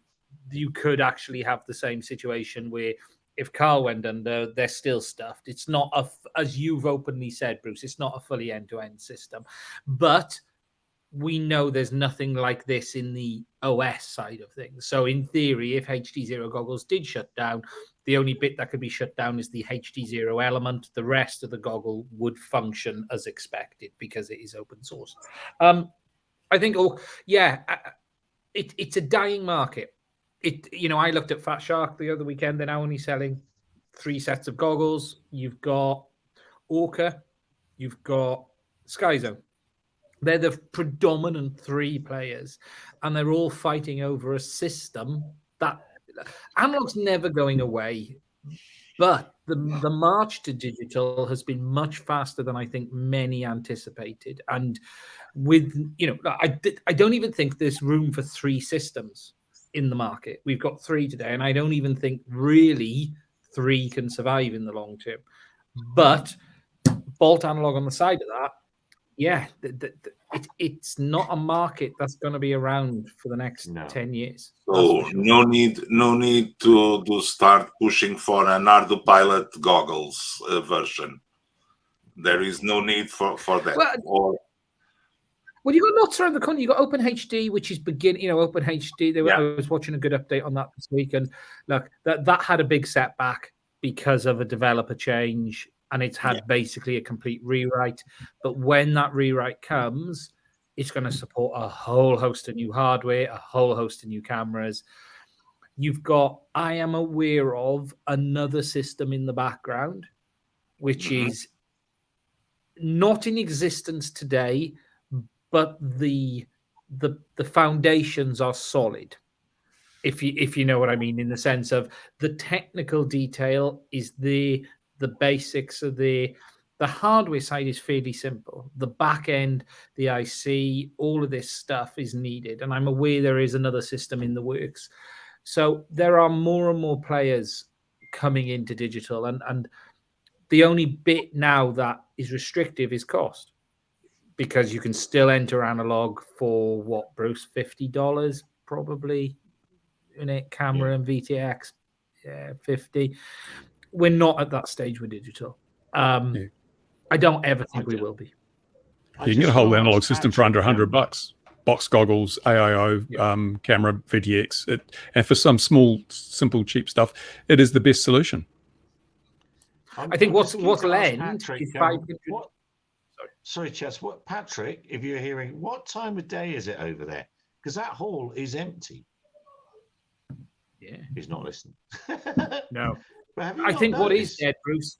you could actually have the same situation where if Carl went under, they're still stuffed. It's not as you've openly said, Bruce, it's not a fully end-to-end system. But we know there's nothing like this in the OS side of things. So in theory, if HD0 goggles did shut down, the only bit that could be shut down is the HD0 element. The rest of the goggle would function as expected because it is open source. I think, it's a dying market. I looked at Fat Shark the other weekend. They're now only selling 3 sets of goggles. You've got Orca, you've got SkyZone. They're the predominant 3 players, and they're all fighting over a system that analog's never going away. But the march to digital has been much faster than I think many anticipated. And with, I don't even think there's room for 3 systems in the market. We've got 3 today, and I don't even think really 3 can survive in the long term. But bolt analog on the side of that, it's not a market that's going to be around for the next 10 years. So sure. no need to start pushing for an ArduPilot goggles version. There is no need for that. Well, you got lots around the corner. You got OpenHD, which is OpenHD. I was watching a good update on that this week, and look, that had a big setback because of a developer change, and it's had basically a complete rewrite. But when that rewrite comes, it's going to support a whole host of new hardware, a whole host of new cameras. You've got, I am aware of another system in the background, which is not in existence today, but the foundations are solid, if you know what I mean, in the sense of the technical detail is the basics of the hardware side is fairly simple. The back end, the IC, all of this stuff is needed, and I'm aware there is another system in the works. So there are more and more players coming into digital, and the only bit now that is restrictive is cost. Because you can still enter analog for what, Bruce, $50 probably in it, camera and VTX, $50. we're not at that stage with digital. Yeah. I don't ever think we will be. You can get a whole just analog asked system for under Patrick, $100. Box goggles, AIO, Yeah. camera, VTX. And for some small, simple, cheap stuff, it is the best solution. I think what's lend Patrick, is 500. Sorry, Chess. What, Patrick? If you're hearing, what time of day is it over there? Because that hall is empty. Yeah, he's not listening. No, But have you I not think what is noticed- dead, Bruce,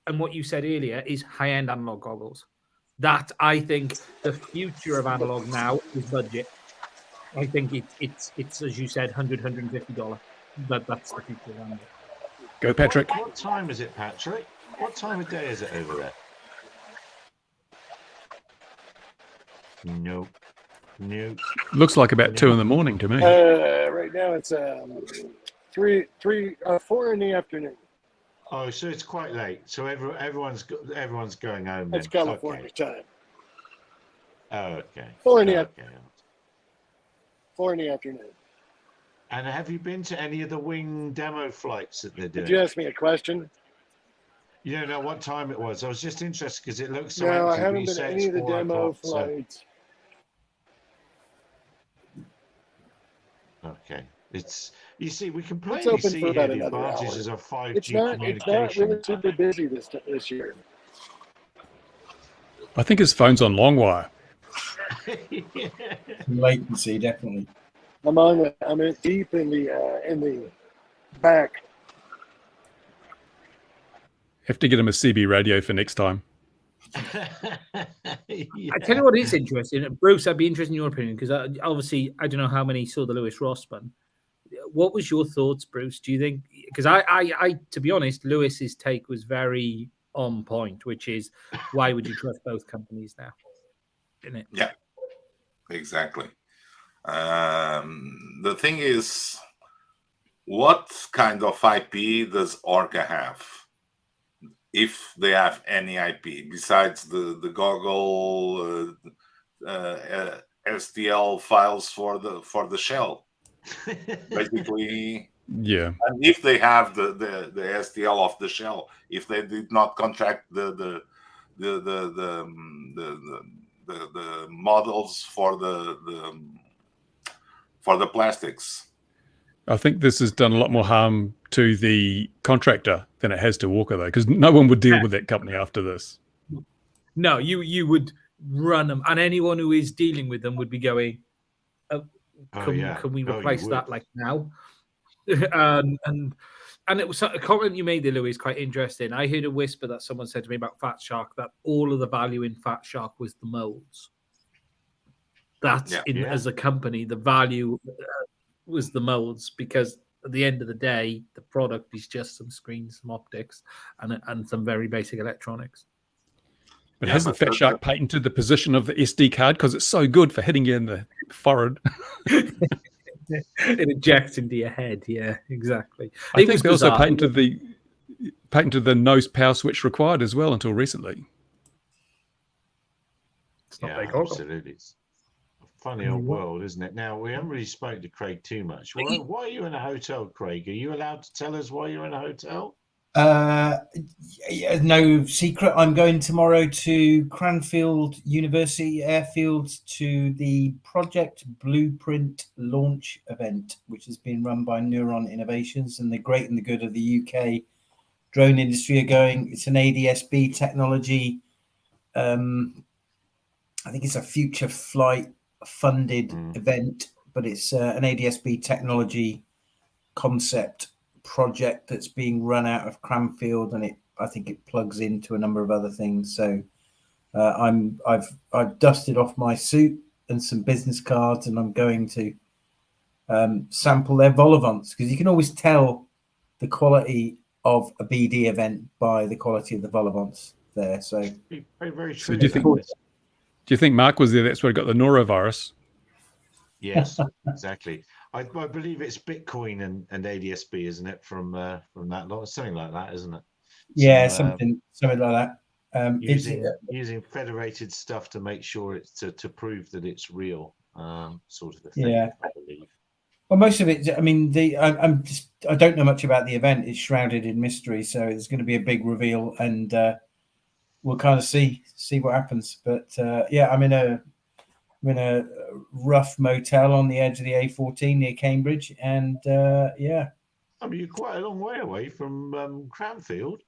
and what you said earlier is high-end analog goggles. That I think the future of analog now is budget. I think it's as you said, $150. That's the future of analog. Go, Patrick. What time is it, Patrick? What time of day is it over there? Nope. Nope. Looks like about 2 in the morning to me. Right now it's 4 in the afternoon. Oh, so it's quite late. So everyone's going home. That's then. California time. Oh, okay. 4 in the Okay. 4 in the afternoon. And have you been to any of the wing demo flights that they're doing? Did you ask me a question? You don't know what time it was. I was just interested because it looks so No, empty. I but haven't you been to say any it's of the 4 demo o'clock, so- flights. Okay. You see, we can plainly open see for here about the another advantages hour. of 5G It's not communication. really super busy this year. I think his phone's on long wire. Latency, definitely. I'm in deep in the back. Have to get him a CB radio for next time. I tell you what is interesting, Bruce. I'd be interested in your opinion because obviously I don't know how many saw the Lewis Rossman. What was your thoughts, Bruce? Do you think? Because I, to be honest, Lewis's take was very on point, which is why would you trust both companies now? Isn't it? Yeah, exactly. The thing is, what kind of IP does Orca have? If they have any IP besides the goggle STL files for the shell, basically. Yeah. And if they have the STL of the shell, if they did not contract the models for the plastics. I think this has done a lot more harm to the contractor than it has to Orca, though, because no one would deal with that company after this. No, you would run them, and anyone who is dealing with them would be going, can we replace that like now? And it was a comment you made there, Louis, quite interesting. I heard a whisper that someone said to me about Fat Shark that all of the value in Fat Shark was the molds. That's as a company, the value was the molds, because at the end of the day, the product is just some screens, some optics, and some very basic electronics. But hasn't Fat Shark patented the position of the SD card because it's so good for hitting you in the forehead? It ejects into your head. Yeah, exactly. I think they also patented the nose power switch required as well until recently. It's not Yeah, absolutely. It's a funny old world, isn't it? Now, we haven't really spoken to Craig too much. Why are you in a hotel, Craig? Are you allowed to tell us why you're in a hotel? No secret. I'm going tomorrow to Cranfield University Airfield to the Project Blueprint launch event, which has been run by Neuron Innovations, and the great and the good of the UK drone industry are going. It's an ADS-B technology. I think it's a future flight funded event, but it's an ADS-B technology concept project that's being run out of Cranfield, and I think it plugs into a number of other things. So I've dusted off my suit and some business cards, and I'm going to sample their vol-au-vents, because you can always tell the quality of a BD event by the quality of the vol-au-vents there. So very true. So do you think Mark was there? That's where he got the norovirus. Yes, exactly. I believe it's Bitcoin and ADS-B, isn't it? From that lot, something like that, isn't it? Yeah, something like that. Using federated stuff to make sure it's to prove that it's real, sort of a thing. Yeah, I believe. Well, most of it, I mean, I don't know much about the event. It's shrouded in mystery, so it's going to be a big reveal, and we'll kind of see what happens. But yeah, I'm in a rough motel on the edge of the A14 near Cambridge, and yeah. I mean, you're quite a long way away from Cranfield.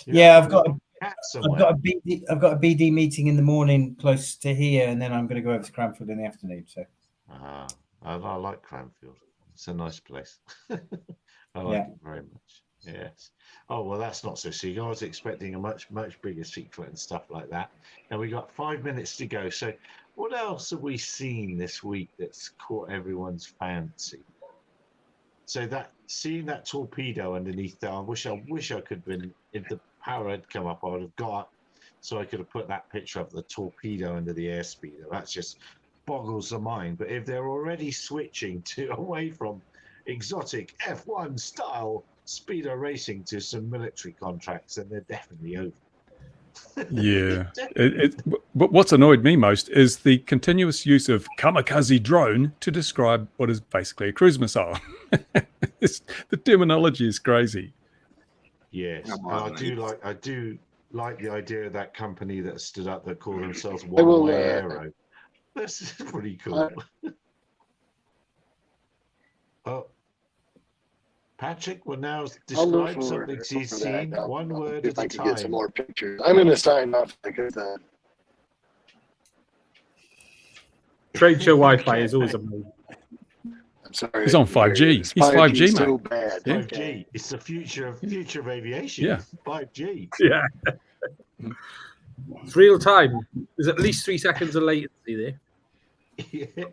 Yeah, I've got a BD meeting in the morning close to here, and then I'm going to go over to Cranfield in the afternoon. So, I like Cranfield. It's a nice place. I like it very much. Yes. Oh well, that's not so secret. I was expecting a much bigger secret and stuff like that. And we got 5 minutes to go. So, what else have we seen this week that's caught everyone's fancy? So seeing that torpedo underneath there, I wish I could have been, if the power had come up, I would have got up so I could have put that picture of the torpedo under the airspeeder. That's just boggles the mind. But if they're already switching away from exotic F1 style speeder racing to some military contracts, then they're definitely over. Yeah. But what's annoyed me most is the continuous use of kamikaze drone to describe what is basically a cruise missile. The terminology is crazy. Yes, I do like the idea of that company that stood up that call themselves One Way Aero. That's pretty cool. Oh, Patrick will now describe something he's seen one word at a time. If I can get some more pictures. I'm going to sign off because trade show Wi-Fi is always amazing. I'm sorry. He's on 5G. He's 5G, mate. So bad. Yeah. 5G. It's the future of aviation. Yeah. 5G. Yeah. It's real time. There's at least 3 seconds of latency there. Yeah.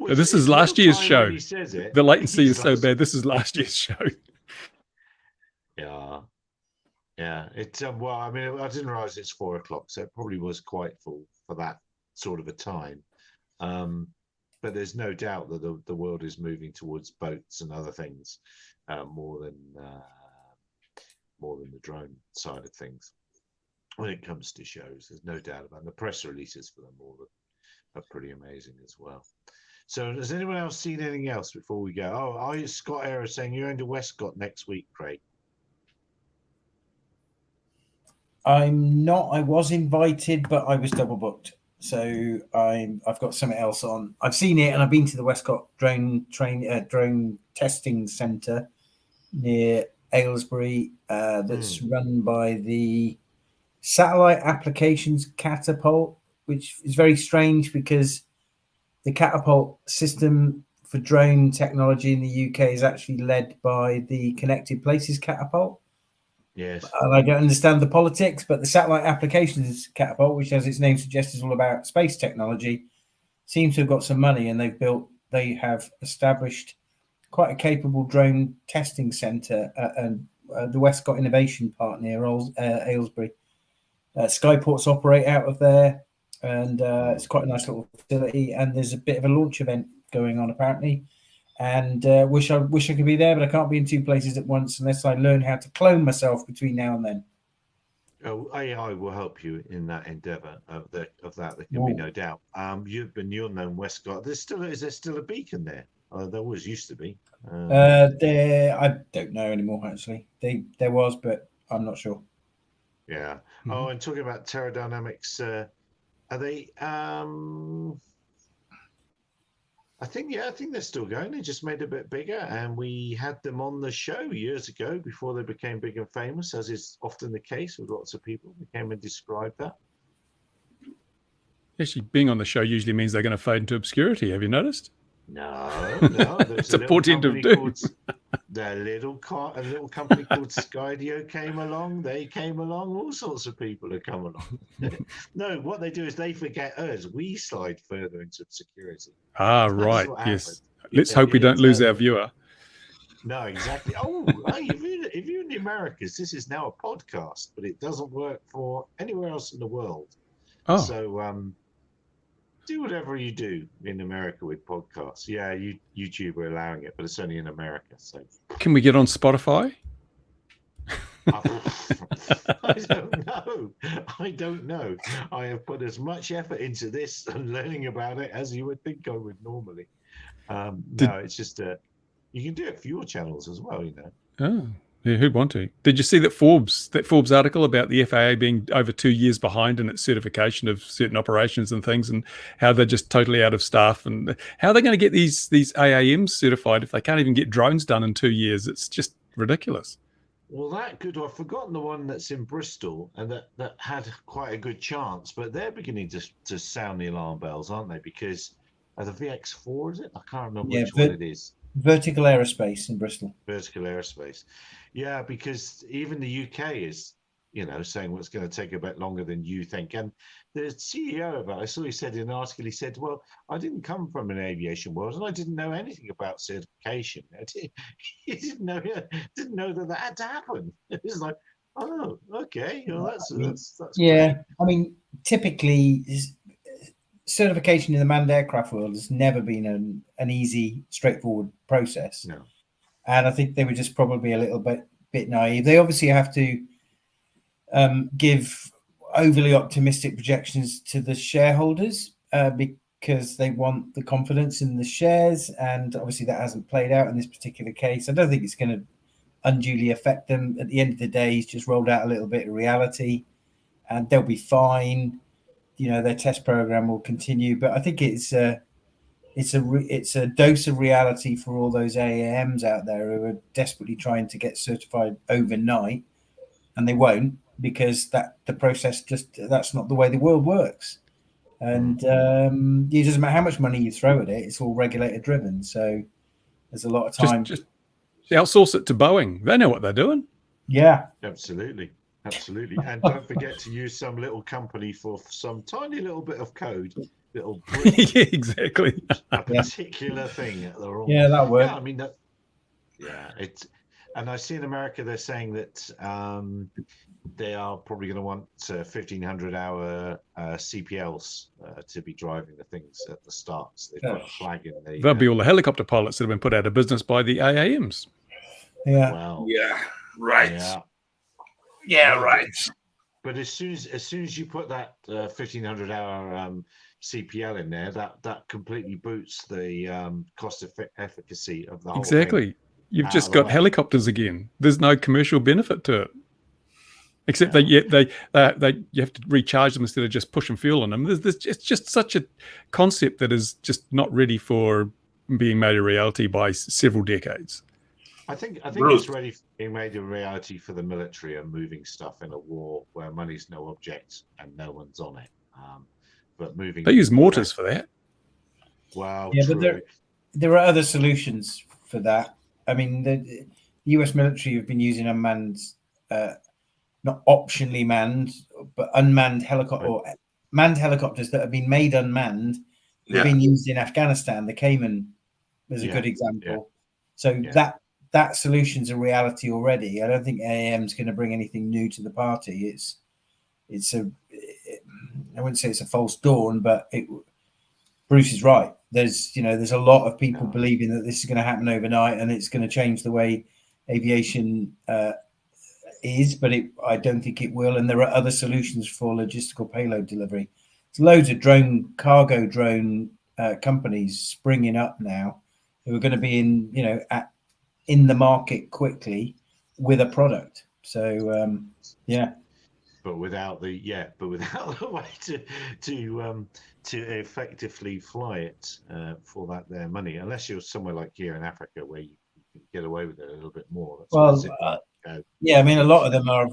This is last year's show. The latency is so bad. bad. This is last year's show. Yeah. It's well, I mean, I didn't realize it's 4 o'clock, so it probably was quite full for that sort of a time. But there's no doubt that the world is moving towards boats and other things more than the drone side of things. When it comes to shows, there's no doubt about it. The press releases for them all are pretty amazing as well. So has anyone else seen anything else before we go? Oh, Scott Era saying you're into Westcott next week, Craig. I'm not. I was invited, but I was double booked. So I've got something else on. I've seen it, and I've been to the Westcott drone testing centre near Aylesbury. That's run by the Satellite Applications Catapult, which is very strange because the Catapult system for drone technology in the UK is actually led by the Connected Places Catapult. Yes. And I don't understand the politics, but the Satellite Applications Catapult, which as its name suggests is all about space technology, seems to have got some money, and they have established quite a capable drone testing centre and the Westcott Innovation Park near Aylesbury. Skyports operate out of there, and it's quite a nice little facility, and there's a bit of a launch event going on apparently. And wish I could be there, but I can't be in 2 places at once unless I learn how to clone myself between now and then. Oh, AI will help you in that endeavour of that. There can be no doubt. You're known Westcott. Is there still a beacon there? There always used to be. I don't know anymore. Actually, there was, but I'm not sure. Yeah. Mm-hmm. Oh, and talking about Terra Dynamics, are they? I think they're still going. They just made it a bit bigger, and we had them on the show years ago before they became big and famous, as is often the case with lots of people who came and described that. Actually, being on the show usually means they're going to fade into obscurity. Have you noticed? No. It's a portent of doom. A little company called Skydio came along. They came along. All sorts of people have come along. No, what they do is they forget us. We slide further into obscurity. Right. Yes. Let's hope we don't lose our viewer. No, exactly. Oh, hey, if you're in the Americas, this is now a podcast, but it doesn't work for anywhere else in the world. Oh. So do whatever you do in America with podcasts. Yeah, YouTube are allowing it, but it's only in America. So can we get on Spotify? I don't know. I have put as much effort into this and learning about it as you would think I would normally. No, it's just you can do it for your channels as well, you know. Oh, yeah, who'd want to? Did you see that Forbes article about the FAA being over 2 years behind in its certification of certain operations and things, and how they're just totally out of staff, and how are they going to get these AAMs certified if they can't even get drones done in 2 years? It's just ridiculous. Well, that could, I've forgotten the one that's in Bristol, and that had quite a good chance, but they're beginning to sound the alarm bells, aren't they? Because the VX4, is it? I can't remember which one it is. Vertical Aerospace in Bristol. Vertical Aerospace. Yeah, because even the UK is, you know, saying well, it's going to take a bit longer than you think. And the CEO of it, I saw he said in an article, he said, well, I didn't come from an aviation world and I didn't know anything about certification. He didn't know that had to happen. It was like, oh, okay. Well, that's yeah. great. I mean, typically certification in the manned aircraft world has never been an easy, straightforward process. No. And I think they were just probably a little bit naive. They obviously have to give overly optimistic projections to the shareholders because they want the confidence in the shares. And obviously that hasn't played out in this particular case. I don't think it's going to unduly affect them. At the end of the day, he's just rolled out a little bit of reality and they'll be fine. You know, their test program will continue. But I think it's a dose of reality for all those AAMs out there who are desperately trying to get certified overnight, and they won't because the process that's not the way the world works. And it doesn't matter how much money you throw at it; it's all regulator driven. So there's a lot of time. Just outsource it to Boeing. They know what they're doing. Yeah, absolutely. And don't forget to use some little company for some tiny little bit of code. Little yeah, exactly. A particular thing at the wrong. Yeah, that works. Yeah, I mean that. Yeah, it's, and I see in America they're saying that they are probably going to want 1,500-hour CPLs to be driving the things at the start. So they've got a flag in there. They'll be all the helicopter pilots that have been put out of business by the AAMs. Yeah. Well, Yeah. Right. Yeah. Yeah. Right. But as soon as you put that 1,500-hour CPL in there, that completely boots the cost efficacy of the whole Exactly. thing. You've just got helicopters again. There's no commercial benefit to it, except that you have to recharge them instead of just pushing fuel on them. It's just such a concept that is just not ready for being made a reality by several decades. I think it's ready for being made a reality for the military and moving stuff in a war where money's no object and no one's on it. But moving, they use mortars for that. Wow. Yeah, true. but there are other solutions for that. I mean, the US military have been using unmanned, not optionally manned, but unmanned helicopter or manned helicopters that have been made unmanned. Have been used in Afghanistan. The Cayman is a good example. So that solution's a reality already. I don't think AAM is going to bring anything new to the party. I wouldn't say it's a false dawn, but Bruce is right. There's a lot of people believing that this is going to happen overnight and it's going to change the way aviation is, but I don't think it will. And there are other solutions for logistical payload delivery. There's loads of cargo drone companies springing up now who are going to be in the market quickly with a product. So but without the way to effectively fly it for their money, unless you're somewhere like here in Africa where you can get away with it a little bit more. I mean, a lot of them are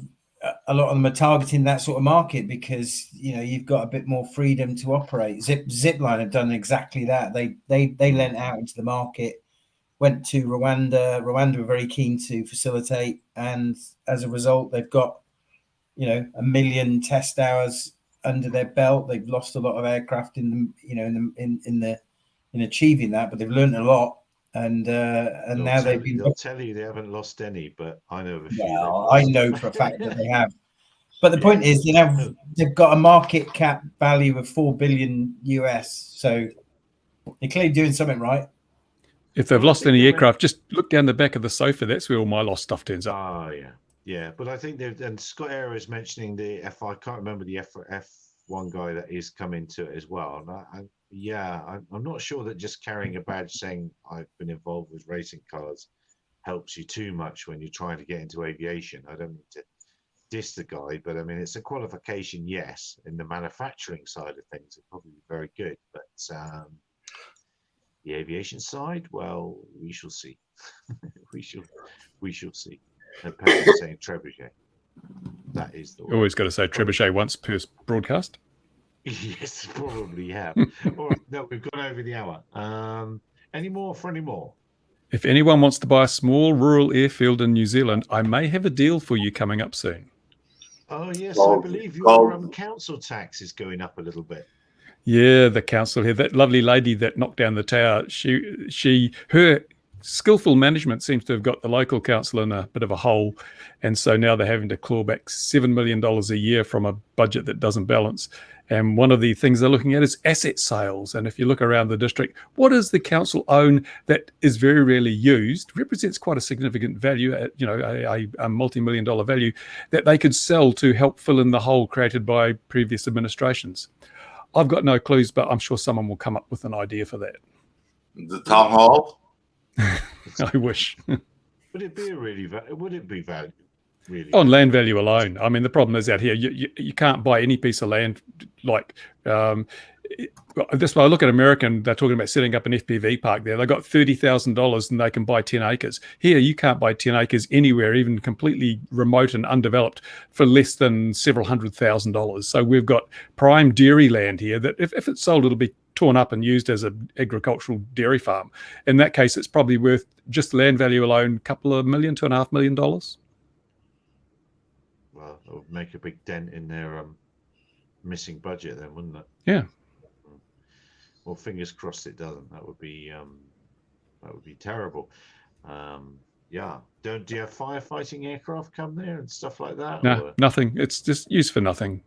targeting that sort of market because you've got a bit more freedom to operate. Zipline have done exactly that. They lent out into the market, went to Rwanda. Rwanda were very keen to facilitate, and as a result, they've got 1 million test hours under their belt. They've lost a lot of aircraft in achieving that, but they've learned a lot. And now they'll tell you they haven't lost any, but I know of a few. Well, I know for a fact that they have. But the point is, they've got a market cap value of $4 billion US. So they're clearly doing something right. If they've lost any aircraft, just look down the back of the sofa. That's where all my lost stuff turns up. Oh yeah. Yeah, but I think and Scott Aero is mentioning the I can't remember the one guy that is coming to it as well. And I'm not sure that just carrying a badge saying I've been involved with racing cars helps you too much when you're trying to get into aviation. I don't mean to diss the guy, but I mean, it's a qualification, yes. In the manufacturing side of things, it's probably very good, but the aviation side, well, we shall see. we shall see. And Pat's saying trebuchet. That is the You word. always got to say trebuchet once per broadcast. Yes, probably have. All right, no, we've gone over the hour. Any more for any more? If anyone wants to buy a small rural airfield in New Zealand, I may have a deal for you coming up soon. Oh yes, I Well, believe your well- council tax is going up a little bit. Yeah, the council here, that lovely lady that knocked down the tower, her skillful management seems to have got the local council in a bit of a hole. And so now they're having to claw back $7 million a year from a budget that doesn't balance. And one of the things they're looking at is asset sales. And if you look around the district, what does the council own that is very rarely used, represents quite a significant value, a multi-million dollar value that they could sell to help fill in the hole created by previous administrations. I've got no clues, but I'm sure someone will come up with an idea for that. The town hall. I wish. Would it be would it be value? Really? On land value alone. I mean, the problem is out here, you can't buy any piece of land like this way. I look at America and they're talking about setting up an FPV park there. They've got $30,000 and they can buy 10 acres. Here, you can't buy 10 acres anywhere, even completely remote and undeveloped, for less than several $100,000. So we've got prime dairy land here that if it's sold, it'll be torn up and used as an agricultural dairy farm. In that case, it's probably worth just land value alone, a couple of million, $2.5 million. Well, it would make a big dent in their missing budget then, wouldn't it? Yeah. Well, fingers crossed it doesn't. That would be terrible. Yeah. Do you have firefighting aircraft come there and stuff like that? No, or? nothing. It's just used for nothing.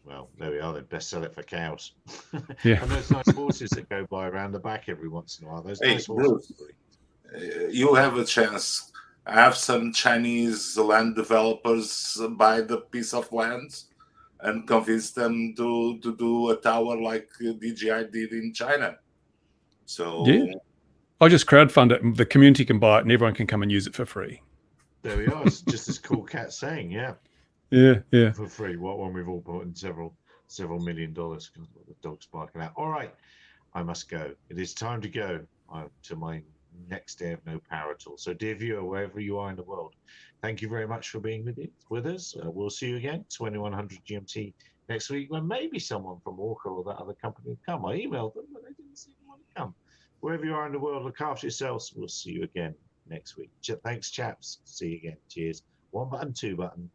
Well, there we are. Then best sell it for cows. Yeah. And those nice horses that go by around the back every once in a while. Those Hey, nice horses. You have a chance. Have some Chinese land developers buy the piece of land and convince them to do a tower like DJI did in China. So Yeah. I just crowdfund it and the community can buy it and everyone can come and use it for free. There we are. It's just as cool Cat saying, yeah. Yeah. For free. What one we've all bought in several $1 million. The dog's barking out. All right. I must go. It is time to go to my next day of no power at all. So dear viewer, wherever you are in the world, thank you very much for being with us. We'll see you again 2100 GMT next week, when maybe someone from Orca or that other company will come. I emailed them, but they didn't seem to want to come. Wherever you are in the world, look after yourselves. We'll see you again next week. Thanks, chaps. See you again. Cheers. 1 button, 2 button.